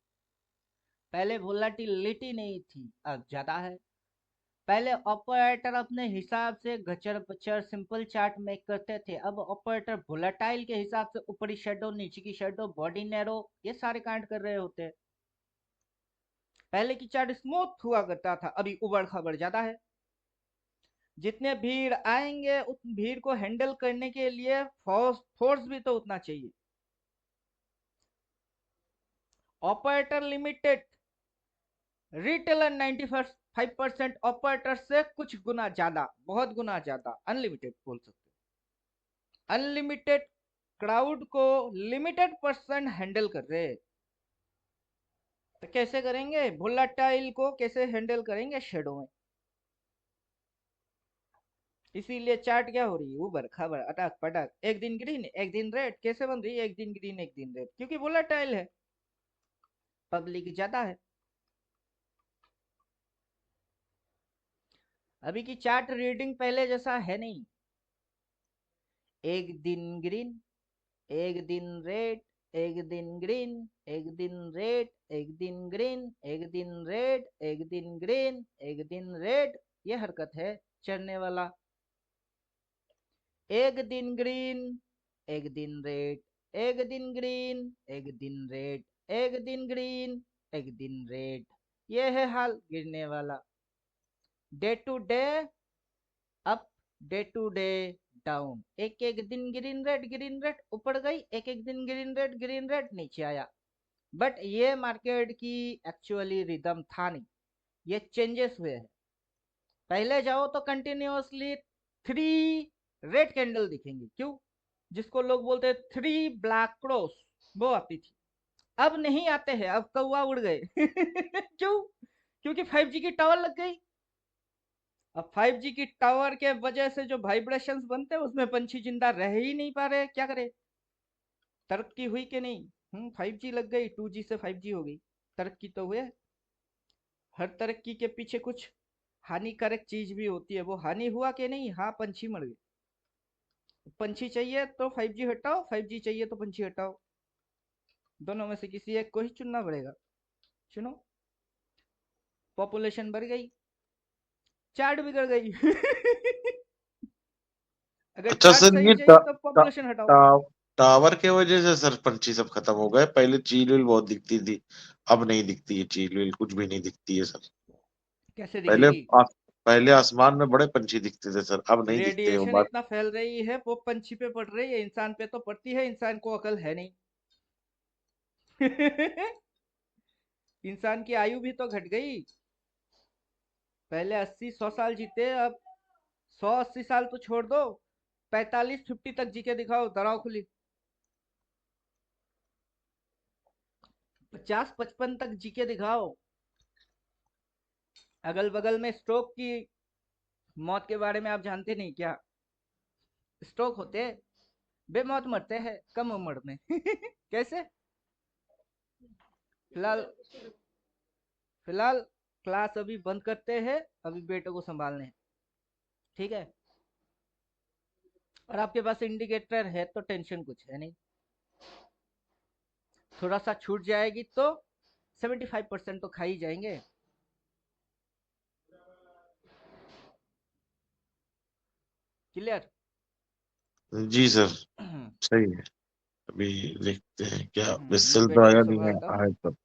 पहले वोलाटिलिटी नहीं थी, अब ज्यादा है। पहले ऑपरेटर अपने हिसाब से गचर पचर सिंपल चार्ट मेक करते थे, अब ऑपरेटर वोलाटाइल के हिसाब से ऊपरी शेडो, नीचे की शेडो, बॉडी नैरो, ये सारे कांड कर रहे होते हैं। पहले की चार्ट स्मूथ हुआ करता था, अभी उबड़ खबड़ ज्यादा है। जितने भीड़ आएंगे उस भीड़ को हैंडल करने के लिए फोर्स भी तो उतना चाहिए। ऑपरेटर लिमिटेड, रिटेलर 95% ऑपरेटर से कुछ गुना ज्यादा, बहुत गुना ज्यादा, अनलिमिटेड बोल सकते। अनलिमिटेड क्राउड को लिमिटेड पर्सन हैंडल कर रहे हैं। तो कैसे करेंगे? वोलाटाइल को कैसे हैंडल करेंगे? शेडो में। इसीलिए चार्ट क्या हो रही है? ऊबर खबर, अटक पटक, एक दिन ग्रीन एक दिन रेड। कैसे बन रही है एक दिन ग्रीन एक दिन रेड? क्योंकि वोलाटाइल है, पब्लिक ज्यादा है। अभी की चार्ट रीडिंग पहले जैसा है नहीं। एक दिन ग्रीन एक दिन रेड, एक दिन ग्रीन एक दिन रेड, एक दिन ग्रीन एक दिन रेड, एक दिन ग्रीन एक दिन रेड, ये हरकत है चढ़ने वाला। एक दिन ग्रीन एक दिन रेड, एक दिन ग्रीन एक दिन रेड, एक दिन ग्रीन एक दिन रेड, ये है हाल गिरने वाला। Day to day up, day to day down. एक एक दिन ग्रीन रेड ऊपर गई, एक एक दिन ग्रीन रेड नीचे आया। बट ये मार्केट की एक्चुअली रिदम था नहीं, ये चेंजेस हुए हैं। पहले जाओ तो कंटिन्यूअसली 3 रेड कैंडल दिखेंगी, क्यों? जिसको लोग बोलते हैं 3 ब्लैक क्रॉस, वो आती थी। अब नहीं आते हैं, अब कौवा उड़ गए क्यों? क्योंकि 5G की टावर लग गई। अब 5G की टावर के वजह से जो वाइब्रेशंस बनते हैं उसमें पंछी जिंदा रह ही नहीं पा रहे, क्या करे? तरक्की हुई कि नहीं? 5G लग गई, 2G से 5G हो गई, तरक्की तो हुए। हर तरक्की के पीछे कुछ हानिकारक चीज भी होती है, वो हानि हुआ कि नहीं? हाँ, पंछी मर गए। पंछी चाहिए तो 5G हटाओ, 5G चाहिए तो पंछी हटाओ, दोनों में से किसी एक को ही चुनना पड़ेगा। चुनो। पॉपुलेशन बढ़ गई, चार्ट बिगड़ गई अगर अच्छा चार्ट सर, सही ये चाहिए तो पॉपुलेशन हटाओ। टावर के वजह से सर पंछी सब खत्म हो गए। पहले चील वील बहुत दिखती थी, अब नहीं दिखती है चील वील, कुछ भी नहीं दिखती है सर। कैसे पहले दिखेगी? पहले आसमान में बड़े पंछी दिखते थे सर, अब नहीं दिखते वो रेडिएशन बात। इतना फैल रही है, वो पंछी पे पड़ रही है, इंसान पे तो पड़ती है, इंसान को अकल है नहीं इंसान की आयु भी तो घट गई। पहले 80-100 साल जीते, अब 100-80 साल तो छोड़ दो, 45-50 तक जी के दिखाओ, दराव खुली। 50-55 तक जी के दिखाओ। अगल बगल में स्ट्रोक की मौत के बारे में आप जानते नहीं क्या? स्ट्रोक होते, बेमौत मरते हैं कम उम्र में कैसे? फिलहाल फिलहाल क्लास अभी बंद करते हैं, अभी बेटों को संभालने हैं, ठीक है? और आपके पास इंडिकेटर है तो टेंशन कुछ है नहीं। थोड़ा सा छूट जाएगी तो 75% तो खा ही जाएंगे। क्लियर? जी सर, सही है। अभी देखते हैं क्या मैं विस्सल तो बेटे को आया नहीं है, संभालता हूँ। आए तो